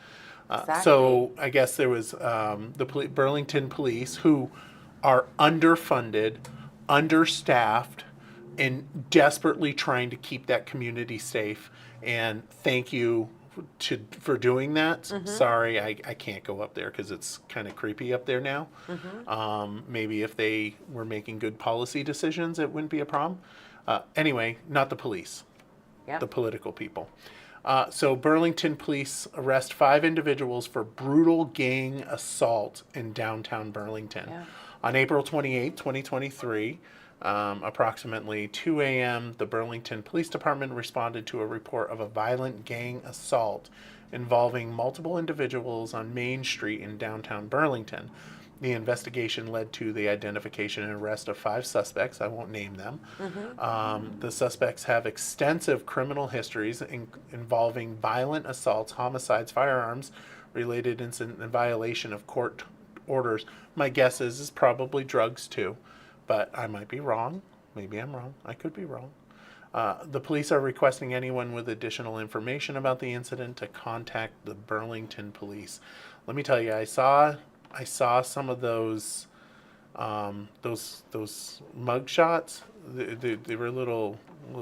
[SPEAKER 2] Exactly.
[SPEAKER 1] So I guess there was the Burlington police who are underfunded, understaffed, and desperately trying to keep that community safe. And thank you for doing that. Sorry, I can't go up there because it's kind of creepy up there now. Maybe if they were making good policy decisions, it wouldn't be a problem. Anyway, not the police.
[SPEAKER 2] Yeah.
[SPEAKER 1] The political people. So Burlington police arrest 5 individuals for brutal gang assault in downtown Burlington.
[SPEAKER 2] Yeah.
[SPEAKER 1] On April 28, 2023, approximately 2 a.m., the Burlington Police Department responded to a report of a violent gang assault involving multiple individuals on Main Street in downtown Burlington. The investigation led to the identification and arrest of 5 suspects. I won't name them. The suspects have extensive criminal histories involving violent assaults, homicides, firearms, related incident, and violation of court orders. My guess is probably drugs too, but I might be wrong. Maybe I'm wrong. I could be wrong. The police are requesting anyone with additional information about the incident to contact the Burlington police. Let me tell you, I saw some of those mug shots. They were a little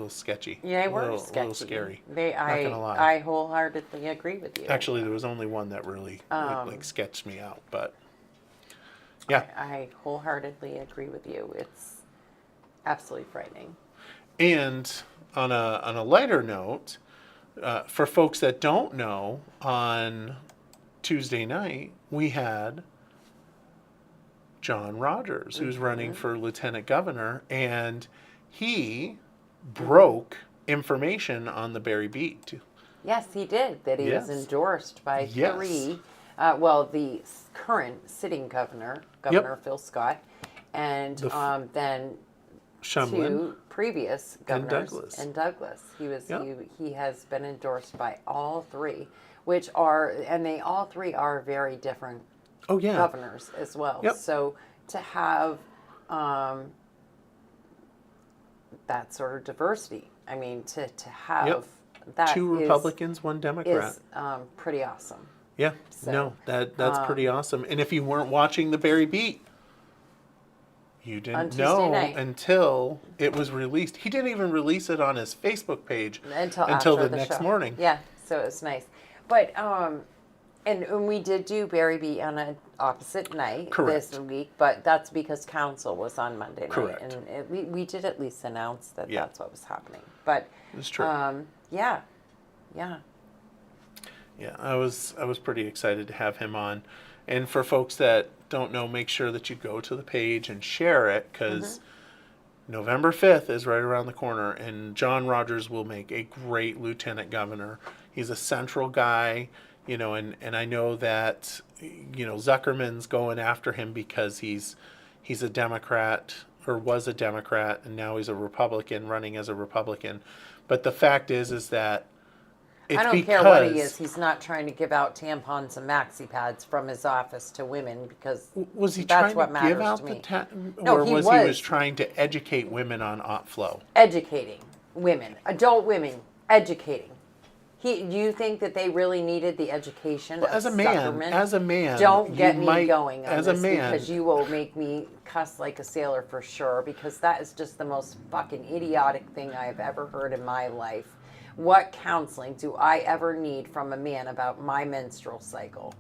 [SPEAKER 1] sketchy.
[SPEAKER 2] Yeah, they were
[SPEAKER 1] a
[SPEAKER 2] sketchy.
[SPEAKER 1] little scary. Not gonna lie.
[SPEAKER 2] I wholeheartedly agree with you.
[SPEAKER 1] Actually, there was only one that really like sketched me out. But Yeah.
[SPEAKER 2] I wholeheartedly agree with you. It's absolutely frightening.
[SPEAKER 1] And on a lighter note, for folks that don't know, on Tuesday night we had John Rogers, who's running for lieutenant governor, and he broke information on the Barry Beat.
[SPEAKER 2] Yes, he did. That he was
[SPEAKER 1] Yes.
[SPEAKER 2] endorsed by
[SPEAKER 1] Yes.
[SPEAKER 2] 3, the current sitting governor, Governor Phil Scott, and then
[SPEAKER 1] Shumlin.
[SPEAKER 2] 2 previous
[SPEAKER 1] And
[SPEAKER 2] governors.
[SPEAKER 1] Douglas.
[SPEAKER 2] And Douglas.
[SPEAKER 1] Yep.
[SPEAKER 2] He has been endorsed by all 3, which are, and they all 3 are very different
[SPEAKER 1] Oh yeah.
[SPEAKER 2] governors as well.
[SPEAKER 1] Yep.
[SPEAKER 2] So to have that sort of diversity, I mean, to have
[SPEAKER 1] Yep.
[SPEAKER 2] that
[SPEAKER 1] 2
[SPEAKER 2] is-
[SPEAKER 1] Republicans, 1 Democrat.
[SPEAKER 2] is pretty awesome.
[SPEAKER 1] Yeah,
[SPEAKER 2] So,
[SPEAKER 1] no, that's pretty awesome. And if you weren't watching the Barry Beat, you
[SPEAKER 2] On
[SPEAKER 1] didn't
[SPEAKER 2] Tuesday
[SPEAKER 1] know
[SPEAKER 2] night.
[SPEAKER 1] until it was released. He didn't even release it on his Facebook page
[SPEAKER 2] Until after
[SPEAKER 1] the next
[SPEAKER 2] show.
[SPEAKER 1] morning.
[SPEAKER 2] Yeah, so it was nice. But and we did do Barry Beat on an opposite night
[SPEAKER 1] Correct.
[SPEAKER 2] this week, but that's because council was on Monday night,
[SPEAKER 1] Correct.
[SPEAKER 2] and we did at least announce that
[SPEAKER 1] Yeah.
[SPEAKER 2] that's what was happening. But
[SPEAKER 1] It's true.
[SPEAKER 2] yeah.
[SPEAKER 1] Yeah, I was pretty excited to have him on. And for folks that don't know, make sure that you go to the page and share it, because November 5th is right around the corner, and John Rogers will make a great lieutenant governor. He's a central guy, and I know that, Zuckerman's going after him because he's a Democrat, or was a Democrat, and now he's a Republican, running as a Republican. But the fact is that it's
[SPEAKER 2] I don't
[SPEAKER 1] because,
[SPEAKER 2] care what he is. He's not trying to give out tampons and maxi pads from his office to women because
[SPEAKER 1] Was he
[SPEAKER 2] that's
[SPEAKER 1] trying
[SPEAKER 2] what
[SPEAKER 1] to
[SPEAKER 2] matters
[SPEAKER 1] give out
[SPEAKER 2] to
[SPEAKER 1] the
[SPEAKER 2] me. No,
[SPEAKER 1] or
[SPEAKER 2] he
[SPEAKER 1] was
[SPEAKER 2] was.
[SPEAKER 1] trying to educate women on OpFlow?
[SPEAKER 2] Educating women, adult women, educating. Do you think that they really needed the education
[SPEAKER 1] Well,
[SPEAKER 2] of
[SPEAKER 1] as a man,
[SPEAKER 2] Don't
[SPEAKER 1] you
[SPEAKER 2] get me
[SPEAKER 1] might-
[SPEAKER 2] going on
[SPEAKER 1] as a
[SPEAKER 2] this
[SPEAKER 1] man-
[SPEAKER 2] because you will make me cuss like a sailor for sure, because that is just the most fucking idiotic thing I have ever heard in my life. What counseling do I ever need from a man about my menstrual cycle?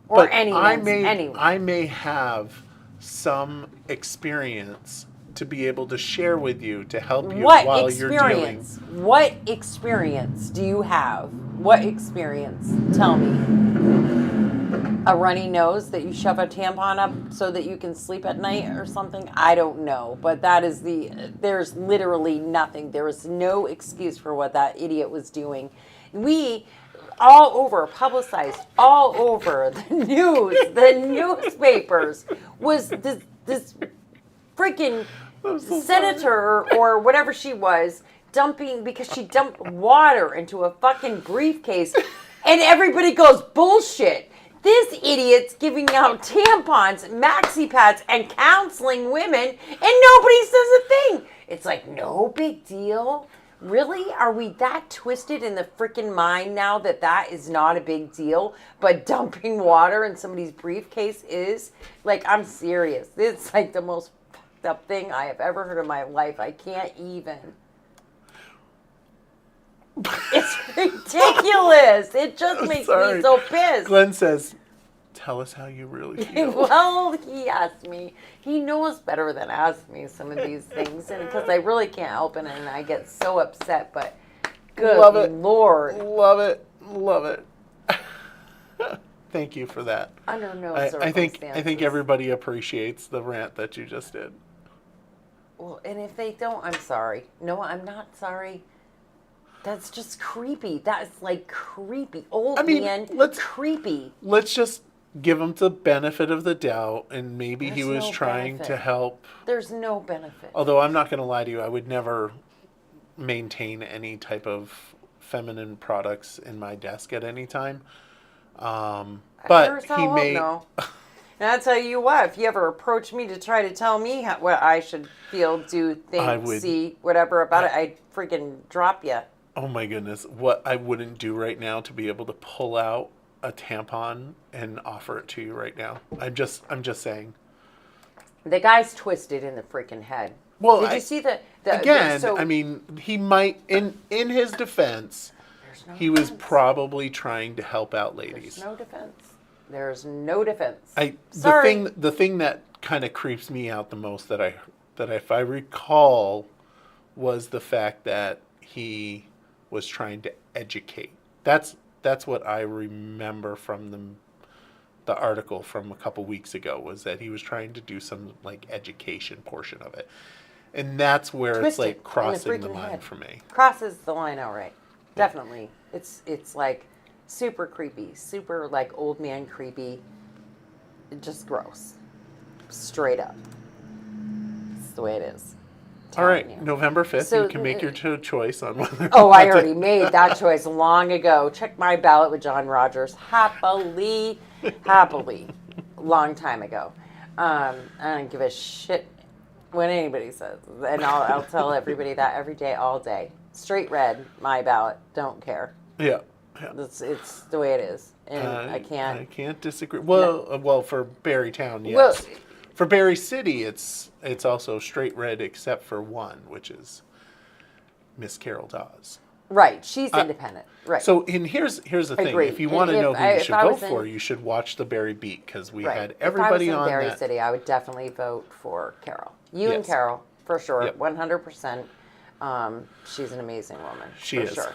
[SPEAKER 2] Or
[SPEAKER 1] But
[SPEAKER 2] anyone?
[SPEAKER 1] I may have some experience to be able to share with you to help you while you're dealing.
[SPEAKER 2] What experience do you have? What experience? Tell me. A runny nose that you shove a tampon up so that you can sleep at night or something? I don't know. But there's literally nothing. There is no excuse for what that idiot was doing. We all over, publicized all over the news, the newspapers, was this freaking senator or whatever she was dumping, because she dumped water into a fucking briefcase, and everybody goes bullshit. This idiot's giving out tampons, maxi pads, and counseling women, and nobody says a thing. It's like, no big deal. Really? Are we that twisted in the freaking mind now that is not a big deal, but dumping water in somebody's briefcase is? Like, I'm serious. It's like the most fucked up thing I have ever heard in my life. I can't even. It's ridiculous. It just makes
[SPEAKER 1] Sorry.
[SPEAKER 2] me so pissed.
[SPEAKER 1] Glenn says, "Tell us how you really feel."
[SPEAKER 2] Well, he asked me. He knows better than ask me some of these things, and because I really can't help it, and I get so upset. But good
[SPEAKER 1] Love it.
[SPEAKER 2] Lord,
[SPEAKER 1] Love it. Love it. Thank you for that.
[SPEAKER 2] under no
[SPEAKER 1] I
[SPEAKER 2] circumstances.
[SPEAKER 1] think everybody appreciates the rant that you just did.
[SPEAKER 2] Well, and if they don't, I'm sorry. No, I'm not sorry. That's just creepy. That's like creepy. Old man, creepy.
[SPEAKER 1] Let's just give him the benefit of the doubt, and maybe he
[SPEAKER 2] There's
[SPEAKER 1] was
[SPEAKER 2] no
[SPEAKER 1] trying to
[SPEAKER 2] benefit.
[SPEAKER 1] help.
[SPEAKER 2] There's no benefit.
[SPEAKER 1] Although I'm not going to lie to you, I would never maintain any type of feminine products in my desk at any time. But
[SPEAKER 2] Sure as
[SPEAKER 1] he
[SPEAKER 2] hell
[SPEAKER 1] may.
[SPEAKER 2] no. And I'll tell you what, if you ever approach me to try to tell me what I should feel, do, think,
[SPEAKER 1] would-
[SPEAKER 2] see, whatever about it, I'd freaking drop you.
[SPEAKER 1] Oh my goodness, what I wouldn't do right now to be able to pull out a tampon and offer it to you right now. I'm just saying.
[SPEAKER 2] The guy's twisted in the freaking head.
[SPEAKER 1] Well,
[SPEAKER 2] Did you see the
[SPEAKER 1] Again,
[SPEAKER 2] so
[SPEAKER 1] I mean, he might, in his defense,
[SPEAKER 2] there's no
[SPEAKER 1] he was
[SPEAKER 2] defense.
[SPEAKER 1] probably trying to help out ladies.
[SPEAKER 2] There's no defense. There's no defense.
[SPEAKER 1] The thing that kind of creeps me out the most that if I recall was the fact that he was trying to educate. That's what I remember from the article from a couple weeks ago, was that he was trying to do some like education portion of it. And that's where it's
[SPEAKER 2] Twisted
[SPEAKER 1] like
[SPEAKER 2] in
[SPEAKER 1] crossing the
[SPEAKER 2] freaking
[SPEAKER 1] line
[SPEAKER 2] head.
[SPEAKER 1] for me.
[SPEAKER 2] Crosses the line outright. Definitely. It's like super creepy, super like old man creepy. Just gross. Straight up. It's the way it is.
[SPEAKER 1] All right,
[SPEAKER 2] Telling you.
[SPEAKER 1] November 5th,
[SPEAKER 2] So,
[SPEAKER 1] you can make your choice on whether.
[SPEAKER 2] Oh, I already made that choice long ago. Check my ballot with John Rogers. Happily. Long time ago. I don't give a shit what anybody says. And I'll tell everybody that every day, all day. Straight red, my ballot. Don't care.
[SPEAKER 1] Yeah.
[SPEAKER 2] It's the way it is. And I can't.
[SPEAKER 1] I can't disagree. Well, well, for Barrytown, yes.
[SPEAKER 2] Well,
[SPEAKER 1] For Barry City, it's also straight red except for one, which is Miss Carol Dawes.
[SPEAKER 2] right. She's independent. Right.
[SPEAKER 1] So, and here's the thing:
[SPEAKER 2] Agreed.
[SPEAKER 1] if you
[SPEAKER 2] And
[SPEAKER 1] want to know
[SPEAKER 2] if
[SPEAKER 1] who
[SPEAKER 2] I-
[SPEAKER 1] you
[SPEAKER 2] if
[SPEAKER 1] should
[SPEAKER 2] I
[SPEAKER 1] vote
[SPEAKER 2] was in-
[SPEAKER 1] for, you should watch the Barry Beat, because we
[SPEAKER 2] right.
[SPEAKER 1] had everybody
[SPEAKER 2] if I was in
[SPEAKER 1] on
[SPEAKER 2] Barry
[SPEAKER 1] that.
[SPEAKER 2] City, I would definitely vote for Carol. You and
[SPEAKER 1] Yes.
[SPEAKER 2] Carol, for sure.
[SPEAKER 1] Yep.
[SPEAKER 2] 100%. She's an amazing woman.
[SPEAKER 1] She
[SPEAKER 2] for
[SPEAKER 1] is.
[SPEAKER 2] Sure.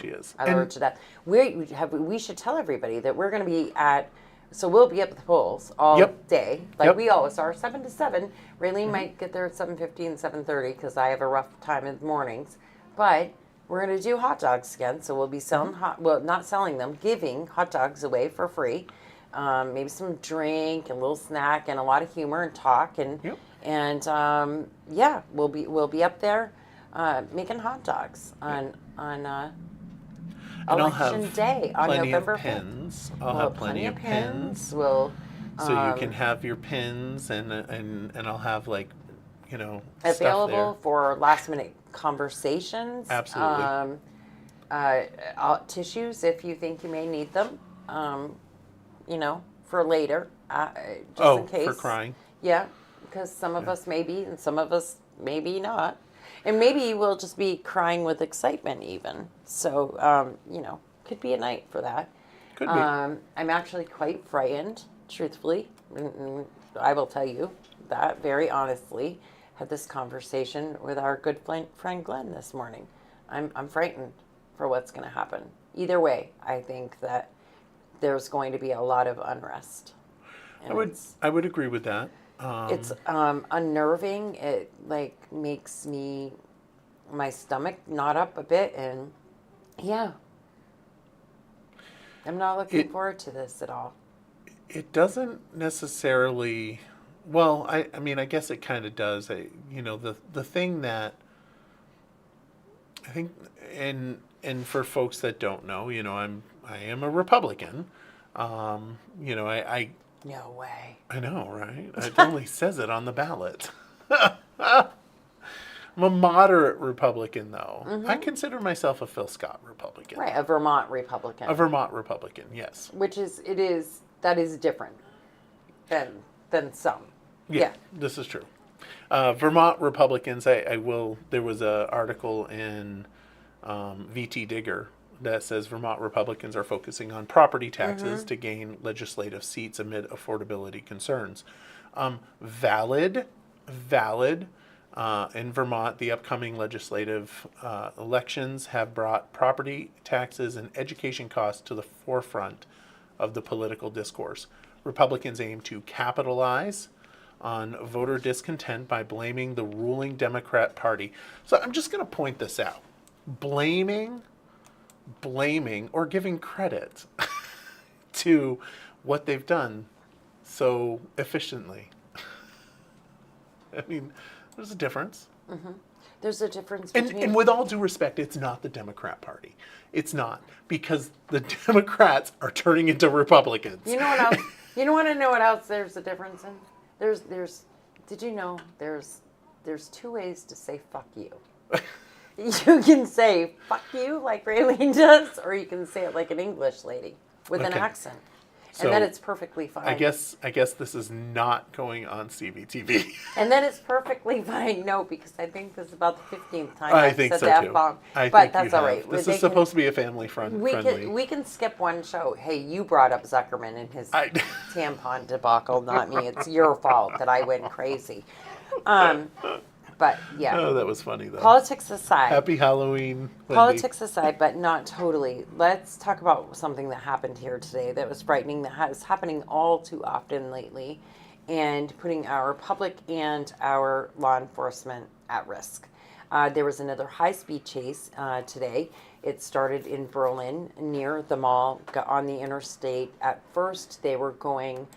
[SPEAKER 1] She is.
[SPEAKER 2] I love her
[SPEAKER 1] And-
[SPEAKER 2] to death. We should tell everybody that we're going to be at. So we'll be up at the polls all
[SPEAKER 1] Yep.
[SPEAKER 2] day, like
[SPEAKER 1] Yep.
[SPEAKER 2] we always are, 7 to 7. Raylene might get there at 7:15, 7:30 because I have a rough time in the mornings. But we're going to do hot dogs again. So we'll be selling not selling them, giving hot dogs away for free. Maybe some drink and a little snack and a lot of humor and talk and
[SPEAKER 1] Yep.
[SPEAKER 2] yeah, we'll be up there making hot dogs on
[SPEAKER 1] And I'll
[SPEAKER 2] election
[SPEAKER 1] have
[SPEAKER 2] day on
[SPEAKER 1] plenty
[SPEAKER 2] November
[SPEAKER 1] of
[SPEAKER 2] 5th.
[SPEAKER 1] pins. I'll
[SPEAKER 2] We'll
[SPEAKER 1] have plenty of pins.
[SPEAKER 2] We'll
[SPEAKER 1] So you can have your pins, and I'll have, like, stuff
[SPEAKER 2] available
[SPEAKER 1] there.
[SPEAKER 2] for last minute conversations.
[SPEAKER 1] Absolutely.
[SPEAKER 2] Tissues if you think you may need them. For later, just in case.
[SPEAKER 1] For crying.
[SPEAKER 2] Yeah, because some of us may be, and some of us maybe not. And maybe we'll just be crying with excitement even. So, could be a night for that.
[SPEAKER 1] Could be.
[SPEAKER 2] I'm actually quite frightened, truthfully. And I will tell you that very honestly. Had this conversation with our good friend Glenn this morning. I'm frightened for what's going to happen. Either way, I think that there's going to be a lot of unrest. And
[SPEAKER 1] I would agree with that.
[SPEAKER 2] it's unnerving. It makes my stomach knot up a bit, and yeah, I'm not looking forward to this at all.
[SPEAKER 1] It doesn't necessarily. Well, I mean, I guess it kind of does. The thing that I think, and for folks that don't know, I am a Republican. I
[SPEAKER 2] No way.
[SPEAKER 1] I know, right? It only says it on the ballot. I'm a moderate Republican, though.
[SPEAKER 2] Mm-hmm.
[SPEAKER 1] I consider myself a Phil Scott Republican.
[SPEAKER 2] Right, a Vermont Republican.
[SPEAKER 1] A Vermont Republican, yes.
[SPEAKER 2] That is different than some. Yeah.
[SPEAKER 1] This is true. Vermont Republicans, there was an article in VT Digger that says Vermont Republicans are focusing on property taxes to gain legislative seats amid affordability concerns. Valid. In Vermont, the upcoming legislative elections have brought property taxes and education costs to the forefront of the political discourse. Republicans aim to capitalize on voter discontent by blaming the ruling Democrat Party. So I'm just going to point this out. Blaming, or giving credit to what they've done so efficiently. I mean, there's a difference.
[SPEAKER 2] There's a difference
[SPEAKER 1] And,
[SPEAKER 2] between...
[SPEAKER 1] and with all due respect, it's not the Democrat Party. It's not, because the Democrats are turning into Republicans.
[SPEAKER 2] You know what else? You want to know what else there's a difference in? Did you know there's 2 ways to say fuck you? You can say fuck you like Raylene does, or you can say it like an English lady with an
[SPEAKER 1] Okay.
[SPEAKER 2] accent.
[SPEAKER 1] So
[SPEAKER 2] and then it's perfectly fine.
[SPEAKER 1] I guess this is not going on CBTV.
[SPEAKER 2] And then it's perfectly fine. No, because I think this is about the 15th time
[SPEAKER 1] I
[SPEAKER 2] I've
[SPEAKER 1] think
[SPEAKER 2] said
[SPEAKER 1] so
[SPEAKER 2] the
[SPEAKER 1] too.
[SPEAKER 2] F-bomb.
[SPEAKER 1] I
[SPEAKER 2] But
[SPEAKER 1] think
[SPEAKER 2] that's
[SPEAKER 1] you
[SPEAKER 2] all
[SPEAKER 1] have.
[SPEAKER 2] right.
[SPEAKER 1] This
[SPEAKER 2] They
[SPEAKER 1] is
[SPEAKER 2] can-
[SPEAKER 1] supposed to be a family friendly.
[SPEAKER 2] we can skip one show. Hey, you brought up Zuckerman and his tampon debacle, not me. It's your fault that I went crazy. But yeah,
[SPEAKER 1] Oh, that was funny though.
[SPEAKER 2] politics aside.
[SPEAKER 1] Happy Halloween, Wendy.
[SPEAKER 2] Politics aside, but not totally. Let's talk about something that happened here today that was frightening, that is happening all too often lately, and putting our public and our law enforcement at risk. There was another high-speed chase today. It started in Berlin near the mall, got on the interstate. At first, they were going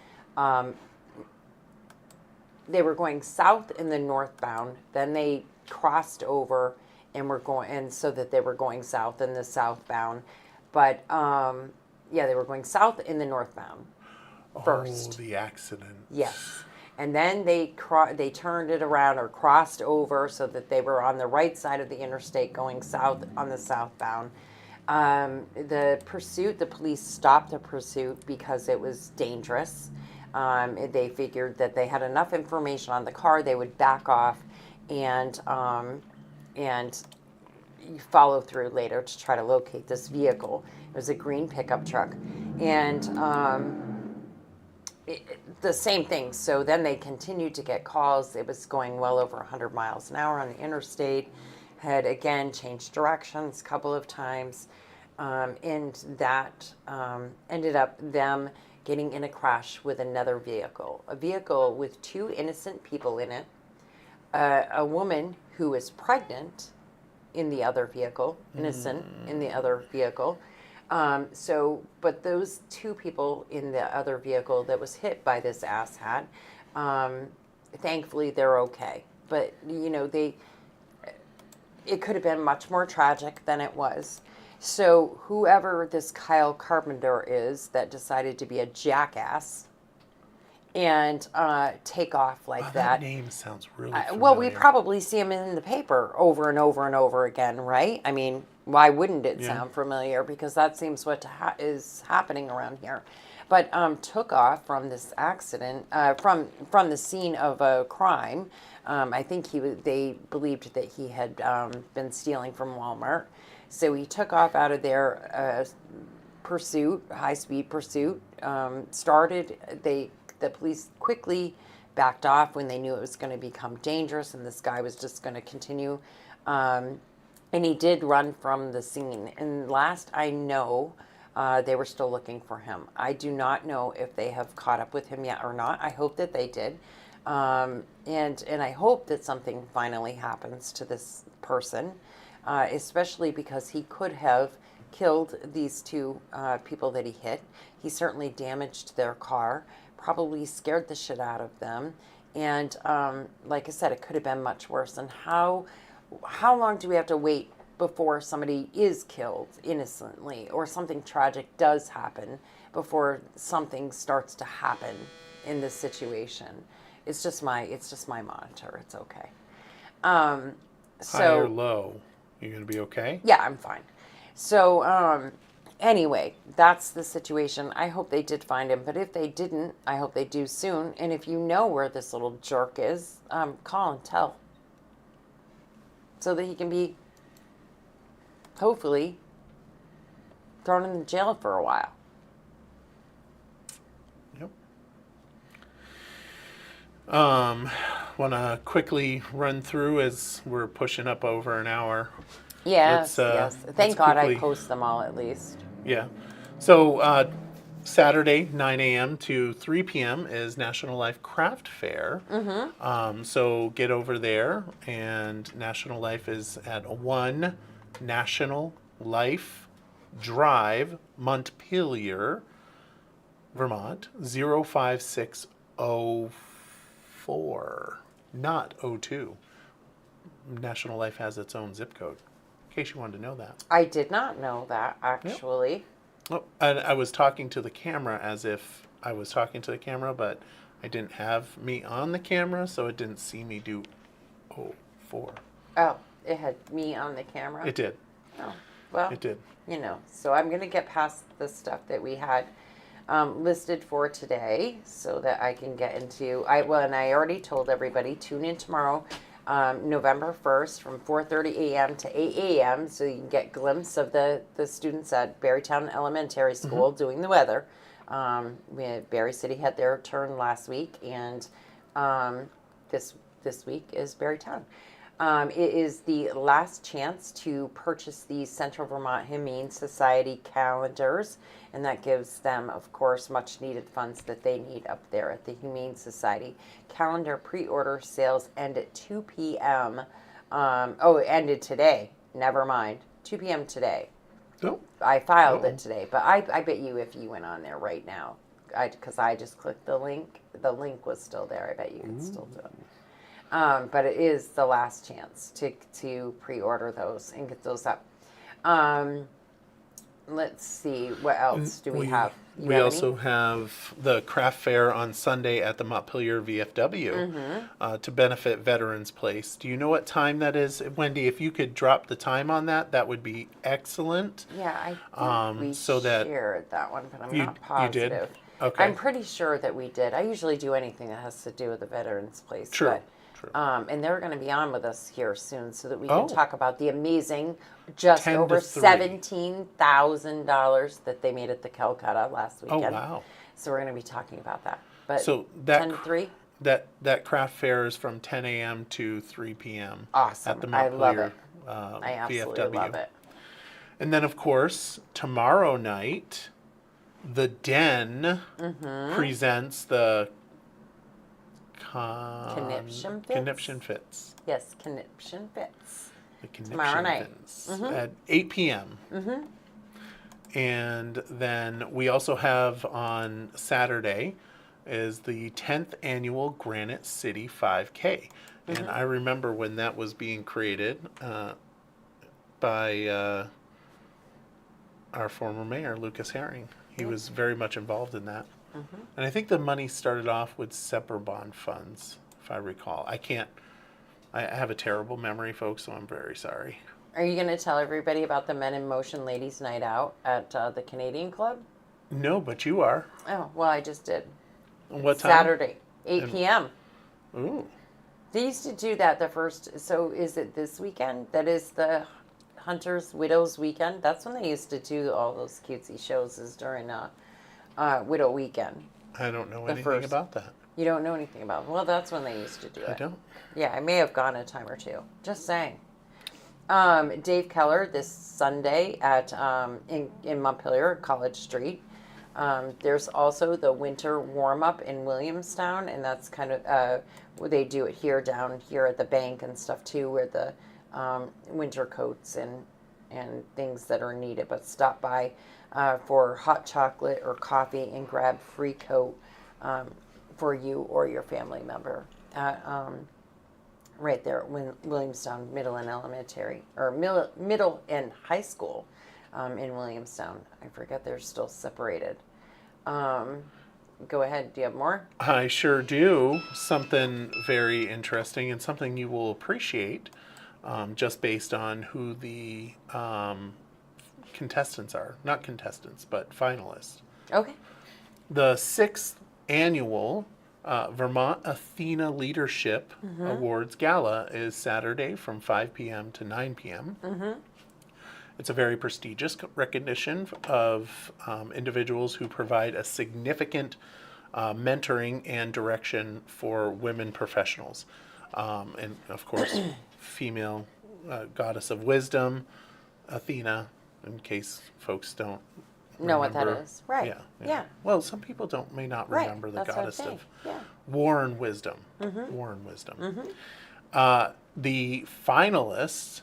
[SPEAKER 2] south in the northbound. Then they crossed over and were going, and so that they were going south in the southbound. But yeah, they were going south in the northbound first.
[SPEAKER 1] Oh, the accident.
[SPEAKER 2] Yes. And then they turned it around or crossed over so that they were on the right side of the interstate going south on the southbound. The police stopped the pursuit because it was dangerous. They figured that they had enough information on the car, they would back off and follow through later to try to locate this vehicle. It was a green pickup truck. And the same thing. So then they continued to get calls. It was going well over 100 miles an hour on the interstate. Had again changed directions a couple of times. And that ended up them getting in a crash with another vehicle. A vehicle with two innocent people in it. A woman who was pregnant in the other vehicle, innocent in the other vehicle. But those two people in the other vehicle that was hit by this asshat, thankfully they're okay. But, you know, it could have been much more tragic than it was. So whoever this Kyle Carpenter is that decided to be a jackass and take off like
[SPEAKER 1] That name sounds really familiar.
[SPEAKER 2] well, we probably see him in the paper over and over and over again, right? I mean, why wouldn't it sound familiar? Because that seems what is happening around here. But took off from this accident, from the scene of a crime. I think they believed that he had been stealing from Walmart. So he took off out of there. Pursuit, high-speed pursuit, started. The police quickly backed off when they knew it was going to become dangerous and this guy was just going to continue. And he did run from the scene. And last I know, they were still looking for him. I do not know if they have caught up with him yet or not. I hope that they did. And I hope that something finally happens to this person, especially because he could have killed these two people that he hit. He certainly damaged their car, probably scared the shit out of them. And like I said, it could have been much worse. And how long do we have to wait before somebody is killed innocently or something tragic does happen before something starts to happen in this situation? It's just my monitor. It's okay.
[SPEAKER 1] High or low? You gonna be okay?
[SPEAKER 2] Yeah, I'm fine. So anyway, that's the situation. I hope they did find him, but if they didn't, I hope they do soon. And if you know where this little jerk is, call and tell, so that he can be hopefully thrown in the jail for a while.
[SPEAKER 1] Yep. Want to quickly run through as we're pushing up over an hour.
[SPEAKER 2] Yes, yes.
[SPEAKER 1] let's
[SPEAKER 2] Thank God
[SPEAKER 1] quickly-
[SPEAKER 2] I post them all at least.
[SPEAKER 1] Yeah. So Saturday, 9 a.m. to 3 p.m. is National Life Craft Fair. So get over there, and National Life is at 1 National Life Drive, Montpelier, Vermont, 05604, not 02. National Life has its own zip code, in case you wanted to know that.
[SPEAKER 2] I did not know that, actually.
[SPEAKER 1] Oh, and I was talking to the camera as if I was talking to the camera, but I didn't have me on the camera, so it didn't see me do 04.
[SPEAKER 2] Oh, it had me on the camera?
[SPEAKER 1] It did.
[SPEAKER 2] Oh, well,
[SPEAKER 1] It did.
[SPEAKER 2] you know, so I'm going to get past the stuff that we had listed for today so that I can get into. And I already told everybody, tune in tomorrow, November 1st from 4:30 a.m. to 8 a.m. so you can get a glimpse of the students at Berrytown Elementary School doing the weather. Berry City had their turn last week, and this week is Berrytown. It is the last chance to purchase the Central Vermont Humane Society calendars, and that gives them, of course, much needed funds that they need up there at the Humane Society. Calendar pre-order sales end at 2 p.m. It ended today. Never mind. 2 p.m. today.
[SPEAKER 1] Oh,
[SPEAKER 2] I filed it today, but I bet you if you went on there right now, because I just clicked the link was still there. I bet you could still do it. But it is the last chance to pre-order those and get those up. Let's see, what else do we have? You
[SPEAKER 1] We
[SPEAKER 2] have
[SPEAKER 1] also
[SPEAKER 2] any?
[SPEAKER 1] have the craft fair on Sunday at the Montpelier VFW to benefit Veterans Place. Do you know what time that is? Wendy, if you could drop the time on that, that would be excellent.
[SPEAKER 2] Yeah, I think we
[SPEAKER 1] so that
[SPEAKER 2] shared that one, but I'm
[SPEAKER 1] you-
[SPEAKER 2] not
[SPEAKER 1] you did?
[SPEAKER 2] positive.
[SPEAKER 1] Okay.
[SPEAKER 2] I'm pretty sure that we did. I usually do anything that has to do with the Veterans Place.
[SPEAKER 1] True,
[SPEAKER 2] But,
[SPEAKER 1] true.
[SPEAKER 2] and they're going to be on with us here soon so that we
[SPEAKER 1] Oh.
[SPEAKER 2] can talk about the amazing, just
[SPEAKER 1] 10 to
[SPEAKER 2] over
[SPEAKER 1] 3.
[SPEAKER 2] $17,000 that they made at the Calcutta last
[SPEAKER 1] Oh,
[SPEAKER 2] weekend.
[SPEAKER 1] wow.
[SPEAKER 2] So we're going to be talking about that. But
[SPEAKER 1] So that
[SPEAKER 2] 10 to 3?
[SPEAKER 1] That craft fair is from 10 a.m. to 3 p.m.
[SPEAKER 2] Awesome.
[SPEAKER 1] at the
[SPEAKER 2] I love
[SPEAKER 1] Montpelier
[SPEAKER 2] it. I absolutely
[SPEAKER 1] VFW.
[SPEAKER 2] love it.
[SPEAKER 1] And then, of course, tomorrow night, the Den presents the
[SPEAKER 2] Conniption Fits?
[SPEAKER 1] Conniption Fits.
[SPEAKER 2] Yes, Conniption Fits.
[SPEAKER 1] The Conniption
[SPEAKER 2] Tomorrow night.
[SPEAKER 1] Fits at 8 p.m. And then we also have on Saturday is the 10th annual Granite City 5K. And I remember when that was being created by our former mayor, Lucas Herring. He was very much involved in that. And I think the money started off with SEPR bond funds, if I recall. I have a terrible memory, folks, so I'm very sorry.
[SPEAKER 2] Are you going to tell everybody about the Men in Motion Ladies Night Out at the Canadian Club?
[SPEAKER 1] No, but you are.
[SPEAKER 2] Oh, well, I just did.
[SPEAKER 1] What time?
[SPEAKER 2] Saturday, 8 p.m.
[SPEAKER 1] Ooh.
[SPEAKER 2] They used to do that the first, so is it this weekend? That is the Hunters Widows weekend? That's when they used to do all those cutesy shows, is during Widow weekend.
[SPEAKER 1] I don't know
[SPEAKER 2] The
[SPEAKER 1] anything
[SPEAKER 2] first.
[SPEAKER 1] about that.
[SPEAKER 2] You don't know anything about it. Well, that's when they used to do it.
[SPEAKER 1] I don't.
[SPEAKER 2] Yeah, I may have gone a time or two. Just saying. Dave Keller this Sunday at in Montpelier, College Street. There's also the winter warm up in Williamstown, and that's kind of where they do it here down here at the bank and stuff too, where the winter coats and things that are needed. But stop by for hot chocolate or coffee and grab free coat for you or your family member at right there at Williamstown Middle and Elementary, or Middle and High School in Williamstown. I forget they're still separated. Go ahead. Do you have more?
[SPEAKER 1] I sure do. Something very interesting and something you will appreciate just based on who the contestants are. Not contestants, but finalists.
[SPEAKER 2] Okay.
[SPEAKER 1] The 6th annual Vermont Athena Leadership Awards Gala is Saturday from 5 p.m. to 9 p.m. It's a very prestigious recognition of individuals who provide a significant mentoring and direction for women professionals. And of course, female goddess of wisdom, Athena, in case folks don't
[SPEAKER 2] Know what that
[SPEAKER 1] remember.
[SPEAKER 2] is. Right.
[SPEAKER 1] Yeah,
[SPEAKER 2] Yeah.
[SPEAKER 1] Well, some people may not
[SPEAKER 2] Right.
[SPEAKER 1] remember the
[SPEAKER 2] That's what I'm
[SPEAKER 1] goddess
[SPEAKER 2] saying.
[SPEAKER 1] of
[SPEAKER 2] Yeah.
[SPEAKER 1] war and wisdom. War and wisdom. The finalists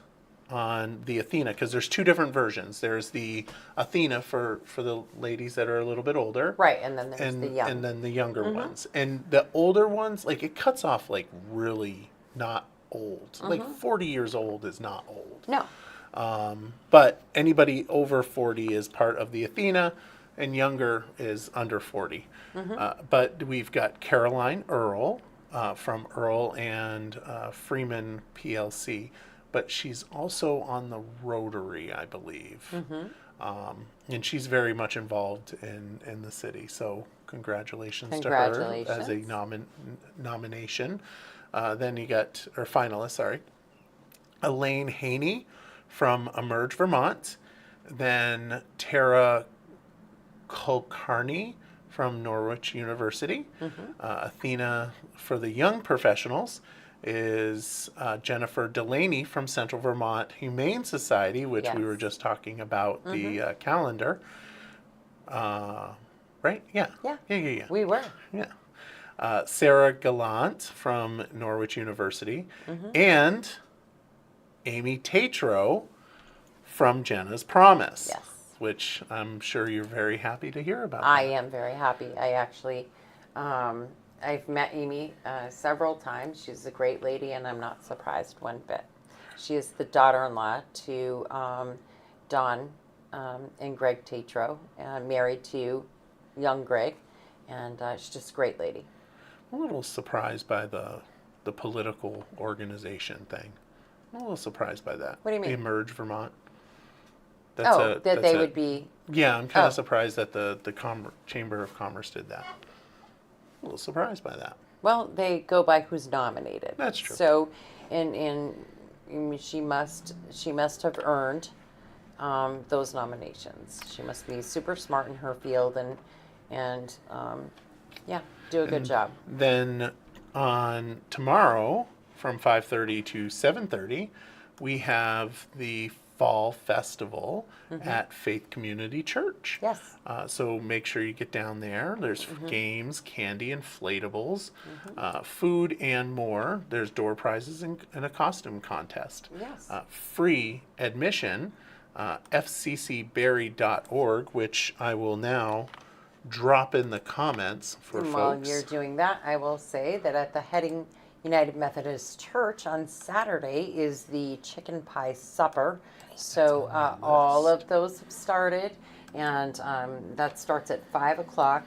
[SPEAKER 1] on the Athena, because there's two different versions. There's the Athena for the ladies that are a little bit older.
[SPEAKER 2] Right. And then there's
[SPEAKER 1] And,
[SPEAKER 2] the young.
[SPEAKER 1] and then the younger ones. And the older ones, like, it cuts off like really not old. Like 40 years old is not old.
[SPEAKER 2] No.
[SPEAKER 1] But anybody over 40 is part of the Athena, and younger is under 40. But we've got Caroline Earl from Earl and Freeman PLC, but she's also on the Rotary, I believe. And she's very much involved in the city. So congratulations to her as a
[SPEAKER 2] Congratulations.
[SPEAKER 1] nomination. Then you got, or finalist, sorry, Elaine Haney from Emerge Vermont. Then Tara Kulkarni from Norwich University. Athena for the young professionals is Jennifer Delaney from Central Vermont Humane Society, which we were
[SPEAKER 2] Yes.
[SPEAKER 1] just talking about the calendar. Right? Yeah.
[SPEAKER 2] Yeah. We were.
[SPEAKER 1] Yeah. Sarah Gallant from Norwich University, and Amy Tatro from Jenna's Promise.
[SPEAKER 2] Yes.
[SPEAKER 1] Which I'm sure you're very happy to hear about.
[SPEAKER 2] I am very happy. I actually, I've met Amy several times. She's a great lady, and I'm not surprised one bit. She is the daughter-in-law to Don and Greg Tatro, married to young Greg, and she's just a great lady.
[SPEAKER 1] I'm a little surprised by the political organization thing. I'm a little surprised by that.
[SPEAKER 2] What do you mean?
[SPEAKER 1] Emerge Vermont.
[SPEAKER 2] That they would be.
[SPEAKER 1] Yeah, I'm kind
[SPEAKER 2] Oh.
[SPEAKER 1] of surprised that the Chamber of Commerce did that. A little surprised by that.
[SPEAKER 2] Well, they go by who's nominated.
[SPEAKER 1] That's true.
[SPEAKER 2] So, she must have earned those nominations. She must be super smart in her field and yeah, do a good job.
[SPEAKER 1] Then on tomorrow from 5:30 to 7:30, we have the Fall Festival at Faith Community Church.
[SPEAKER 2] Yes.
[SPEAKER 1] So make sure you get down there. There's games, candy, inflatables, food, and more. There's door prizes and a costume contest.
[SPEAKER 2] Yes.
[SPEAKER 1] Free admission, fccberry.org, which I will now drop in the comments for
[SPEAKER 2] And while
[SPEAKER 1] folks.
[SPEAKER 2] you're doing that, I will say that at the Heading United Methodist Church on Saturday is the chicken pie supper. So all of those have started, and that starts at 5 o'clock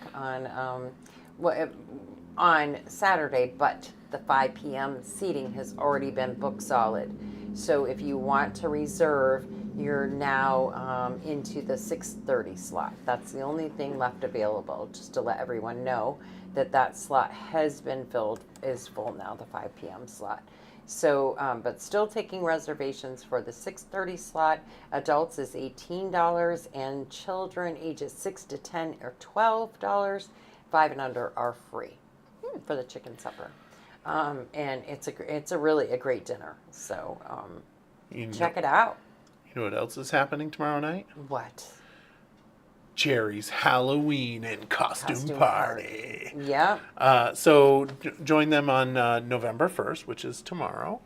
[SPEAKER 2] on Saturday, but the 5 p.m. seating has already been booked solid. So if you want to reserve, you're now into the 6:30 slot. That's the only thing left available, just to let everyone know that slot has been filled, is full now, the 5 p.m. slot. So, but still taking reservations for the 6:30 slot. Adults is $18, and children ages 6 to 10 are $12. 5 and under are free for the chicken supper. And it's really a great dinner. So check it out.
[SPEAKER 1] You know what else is happening tomorrow night?
[SPEAKER 2] What?
[SPEAKER 1] Jerry's Halloween and costume party.
[SPEAKER 2] Yeah.
[SPEAKER 1] So join them on November 1st, which is tomorrow.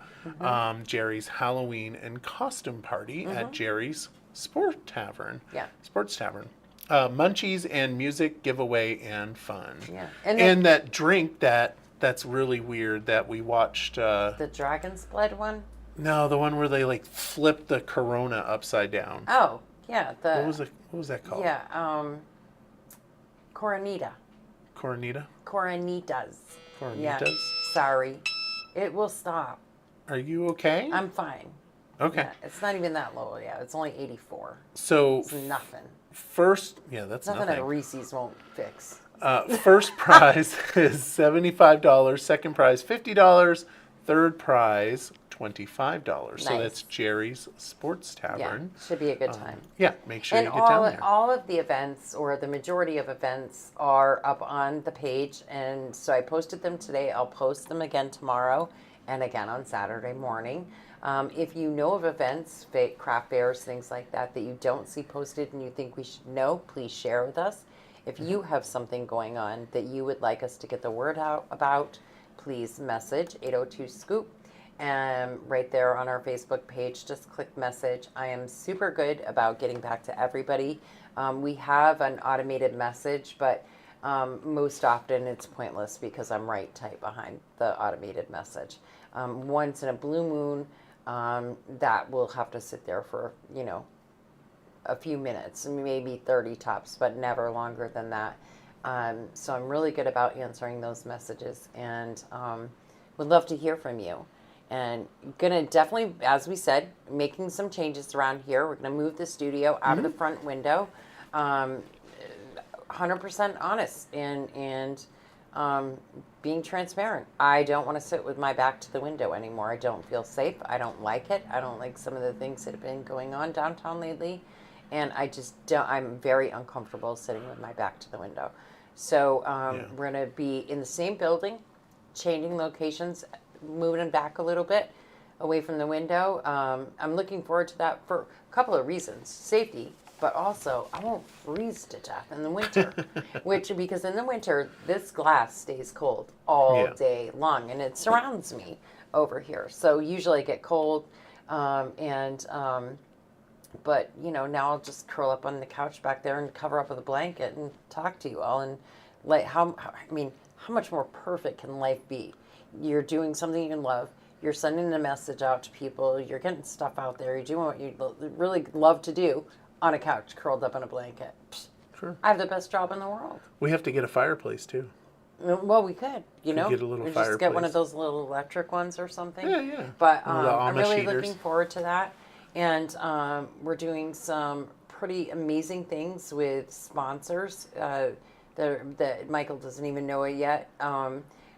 [SPEAKER 1] Jerry's Halloween and costume party at Jerry's Sports Tavern.
[SPEAKER 2] Yeah.
[SPEAKER 1] Sports Tavern. Munchies and music, giveaway, and fun.
[SPEAKER 2] Yeah.
[SPEAKER 1] And that drink that's really weird that we watched.
[SPEAKER 2] The Dragon's Blood one?
[SPEAKER 1] No, the one where they like flip the Corona upside down.
[SPEAKER 2] Oh, yeah.
[SPEAKER 1] What was that called?
[SPEAKER 2] Yeah. Coronita.
[SPEAKER 1] Coronita?
[SPEAKER 2] Coronitas.
[SPEAKER 1] Coronitas?
[SPEAKER 2] Yeah. Sorry. It will stop.
[SPEAKER 1] Are you okay?
[SPEAKER 2] I'm fine.
[SPEAKER 1] Okay.
[SPEAKER 2] Yeah, it's not even that low. Yeah, it's only 84.
[SPEAKER 1] So
[SPEAKER 2] It's nothing.
[SPEAKER 1] first, yeah, that's
[SPEAKER 2] Nothing
[SPEAKER 1] nothing.
[SPEAKER 2] that Reese's won't fix.
[SPEAKER 1] First prize is $75. Second prize $50. Third prize $25. So
[SPEAKER 2] Nice.
[SPEAKER 1] that's Jerry's Sports
[SPEAKER 2] Yeah,
[SPEAKER 1] Tavern.
[SPEAKER 2] should be a good time.
[SPEAKER 1] Yeah, make sure
[SPEAKER 2] And
[SPEAKER 1] you get down there.
[SPEAKER 2] all of the events, or the majority of events, are up on the page. And so I posted them today. I'll post them again tomorrow and again on Saturday morning. If you know of events, craft fairs, things like that you don't see posted and you think we should know, please share with us. If you have something going on that you would like us to get the word out about, please message 802-SCOOP. And right there on our Facebook page, just click message. I am super good about getting back to everybody. We have an automated message, but most often it's pointless because I'm right type behind the automated message. Once in a blue moon, that will have to sit there for, a few minutes, maybe 30 tops, but never longer than that. So I'm really good about answering those messages, and would love to hear from you. And gonna definitely, as we said, making some changes around here. We're gonna move the studio out of the front window. 100% honest and being transparent. I don't want to sit with my back to the window anymore. I don't feel safe. I don't like it. I don't like some of the things that have been going on downtown lately. And I just don't, I'm very uncomfortable sitting with my back to the window. So we're going to be in the same building, changing locations, moving it back a little bit away from the window. I'm looking forward to that for a couple of reasons. Safety, but also I won't freeze to death in the winter, because in the winter, this glass stays cold all day long and it surrounds me over here. So usually I get cold but now I'll just curl up on the couch back there and cover up with a blanket and talk to you all. And like how much more perfect can life be? You're doing something you love. You're sending a message out to people. You're getting stuff out there. You're doing what you really love to do on a couch, curled up in a blanket.
[SPEAKER 1] Sure.
[SPEAKER 2] I have the best job in the world.
[SPEAKER 1] We have to get a fireplace too.
[SPEAKER 2] Well, we could,
[SPEAKER 1] get a little
[SPEAKER 2] we just get one
[SPEAKER 1] fireplace.
[SPEAKER 2] of those little electric ones or something.
[SPEAKER 1] Yeah.
[SPEAKER 2] But
[SPEAKER 1] One of the
[SPEAKER 2] I'm
[SPEAKER 1] Amish
[SPEAKER 2] really
[SPEAKER 1] heaters.
[SPEAKER 2] looking forward to that. And we're doing some pretty amazing things with sponsors that Michael doesn't even know it yet.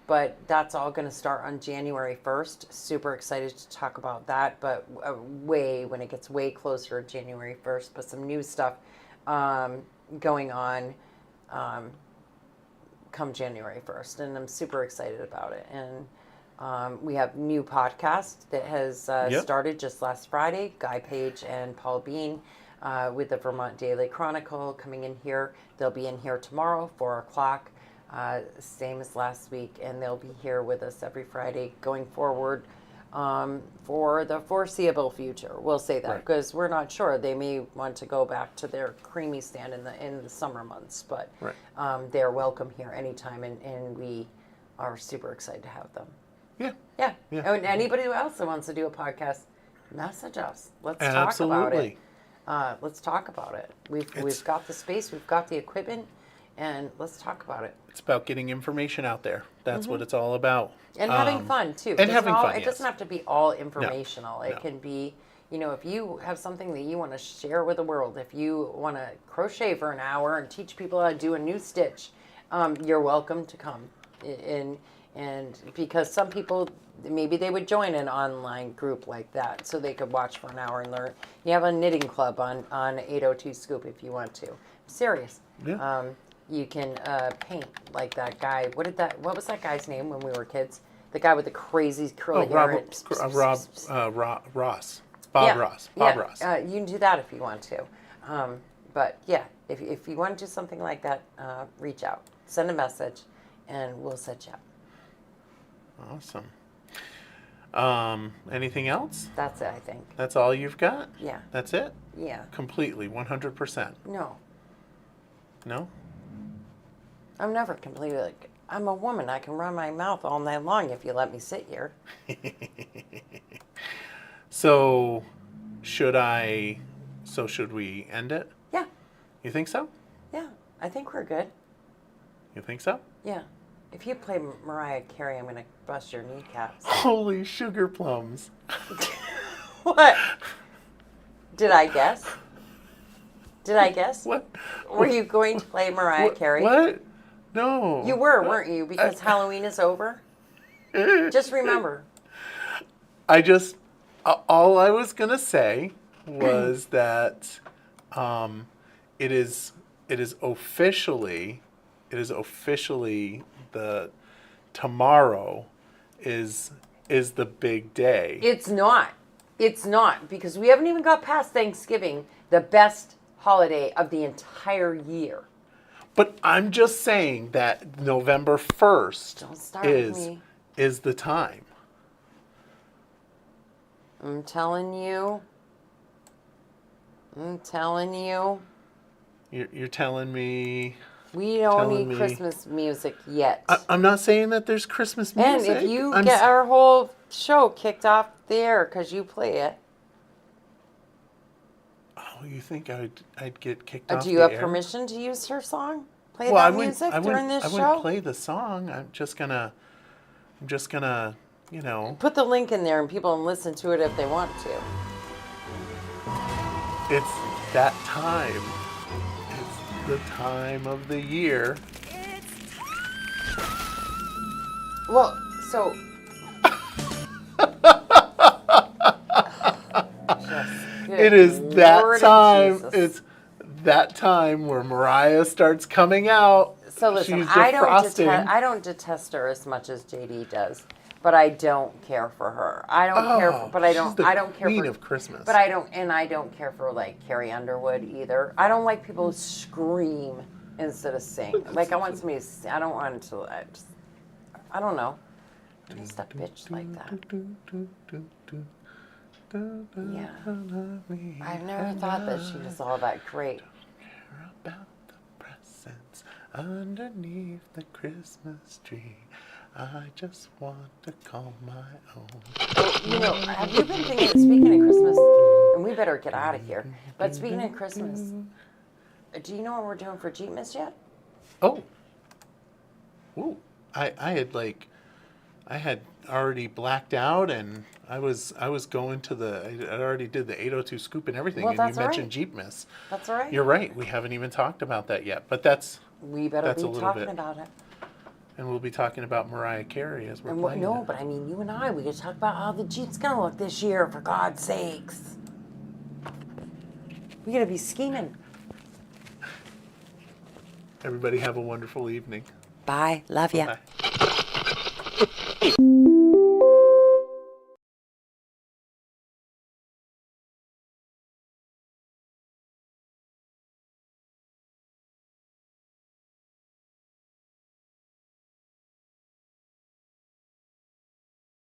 [SPEAKER 2] But that's all going to start on January 1st. Super excited to talk about that, but when it gets way closer to January 1st. But some new stuff going on come January 1st, and I'm super excited about it. And we have new podcast that has started just last Friday. Guy Page and Paul Bean with the Vermont Daily Chronicle coming in here. They'll be in here tomorrow, 4 o'clock. Same as last week, and they'll be here with us every Friday going forward for the foreseeable future. We'll say that because we're not sure. They may want to go back to their creamy stand in the summer months, but they're welcome here anytime, and we are super excited to have them. Yeah. And anybody else that wants to do a podcast, message us. Let's talk about it. Let's talk about it. We've got the space, we've got the equipment, and let's talk about it.
[SPEAKER 1] It's about getting information out there. That's what it's all about.
[SPEAKER 2] And having fun, too.
[SPEAKER 1] And having fun,
[SPEAKER 2] It doesn't have to be all informational.
[SPEAKER 1] No.
[SPEAKER 2] It can be, if you have something that you want to share with the world, if you want to crochet for an hour and teach people how to do a new stitch, you're welcome to come. And because some people, maybe they would join an online group like that so they could watch for an hour and learn. You have a knitting club on 802 Scoop if you want to. I'm serious.
[SPEAKER 1] Yeah.
[SPEAKER 2] You can paint like that guy. What was that guy's name when we were kids? The guy with the crazy curly hair.
[SPEAKER 1] Ross. Bob Ross.
[SPEAKER 2] You can do that if you want to. But yeah, if you want to do something like that, reach out. Send a message, and we'll set you up.
[SPEAKER 1] Awesome. Anything else?
[SPEAKER 2] That's it, I think.
[SPEAKER 1] That's all you've got?
[SPEAKER 2] Yeah.
[SPEAKER 1] That's it?
[SPEAKER 2] Yeah.
[SPEAKER 1] Completely, 100%.
[SPEAKER 2] No.
[SPEAKER 1] No?
[SPEAKER 2] I'm never completely I'm a woman. I can run my mouth all night long if you let me sit here.
[SPEAKER 1] So, should we end it?
[SPEAKER 2] Yeah.
[SPEAKER 1] You think so?
[SPEAKER 2] Yeah. I think we're good.
[SPEAKER 1] You think so?
[SPEAKER 2] Yeah. If you play Mariah Carey, I'm going to bust your kneecaps.
[SPEAKER 1] Holy sugar plums.
[SPEAKER 2] What? Did I guess?
[SPEAKER 1] What?
[SPEAKER 2] Were you going to play Mariah Carey?
[SPEAKER 1] What? No.
[SPEAKER 2] You were, weren't you? Because Halloween is over. Just remember.
[SPEAKER 1] All I was going to say was that it is officially the tomorrow is the big day.
[SPEAKER 2] It's not because we haven't even got past Thanksgiving, the best holiday of the entire year.
[SPEAKER 1] But I'm just saying that November 1st
[SPEAKER 2] Don't start with me.
[SPEAKER 1] is the time.
[SPEAKER 2] I'm telling you.
[SPEAKER 1] You're telling me.
[SPEAKER 2] We don't
[SPEAKER 1] Telling
[SPEAKER 2] need
[SPEAKER 1] me.
[SPEAKER 2] Christmas music yet.
[SPEAKER 1] I'm not saying that there's Christmas
[SPEAKER 2] And
[SPEAKER 1] music.
[SPEAKER 2] if you get our whole show kicked off the air because you play it,
[SPEAKER 1] Oh, you think I'd get kicked off
[SPEAKER 2] do you
[SPEAKER 1] the
[SPEAKER 2] have
[SPEAKER 1] air?
[SPEAKER 2] permission to use her song? Play
[SPEAKER 1] Well,
[SPEAKER 2] that
[SPEAKER 1] I wouldn't,
[SPEAKER 2] music
[SPEAKER 1] I
[SPEAKER 2] during
[SPEAKER 1] wouldn't,
[SPEAKER 2] this
[SPEAKER 1] I
[SPEAKER 2] show?
[SPEAKER 1] wouldn't play the song. I'm just gonna you know,
[SPEAKER 2] Put the link in there and people can listen to it if they want to.
[SPEAKER 1] it's that time. It's the time of the year.
[SPEAKER 2] Well, so.
[SPEAKER 1] It is that
[SPEAKER 2] Lord of
[SPEAKER 1] time.
[SPEAKER 2] Jesus.
[SPEAKER 1] It's that time where Mariah starts coming out.
[SPEAKER 2] So listen,
[SPEAKER 1] She's
[SPEAKER 2] I
[SPEAKER 1] defrosting.
[SPEAKER 2] don't detest her as much as JD does, but I don't care for her. I don't care for, but I
[SPEAKER 1] she's
[SPEAKER 2] don't.
[SPEAKER 1] the
[SPEAKER 2] I don't care
[SPEAKER 1] queen
[SPEAKER 2] for
[SPEAKER 1] of Christmas.
[SPEAKER 2] But I don't care for like Carrie Underwood either. I don't like people who scream instead of sing. Like I want somebody to. I don't want to. I don't know. I'm just a bitch like that. Yeah. I've never thought that she was all that great.
[SPEAKER 1] About the presents underneath the Christmas tree. I just want to call my own.
[SPEAKER 2] You know, have you been thinking, speaking of Christmas, and we better get out of here, but speaking of Christmas, do you know what we're doing for Jeepmas yet?
[SPEAKER 1] Oh. Ooh. I had already blacked out, and I was going to I already did the 802 scoop and everything,
[SPEAKER 2] Well,
[SPEAKER 1] and you
[SPEAKER 2] that's all
[SPEAKER 1] mentioned Jeepmas.
[SPEAKER 2] That's all right.
[SPEAKER 1] You're right. We haven't even talked about that yet, but that's
[SPEAKER 2] We better
[SPEAKER 1] that's
[SPEAKER 2] be
[SPEAKER 1] a little
[SPEAKER 2] talking
[SPEAKER 1] bit.
[SPEAKER 2] about it.
[SPEAKER 1] And we'll be talking about Mariah Carey as we're
[SPEAKER 2] And
[SPEAKER 1] playing.
[SPEAKER 2] no,
[SPEAKER 1] it.
[SPEAKER 2] but I mean, you and I, we could talk about how the Jeep's gonna look this year, for God's sakes. We gotta be scheming.
[SPEAKER 1] Everybody have a wonderful evening.
[SPEAKER 2] Bye. Love ya.
[SPEAKER 1] Bye.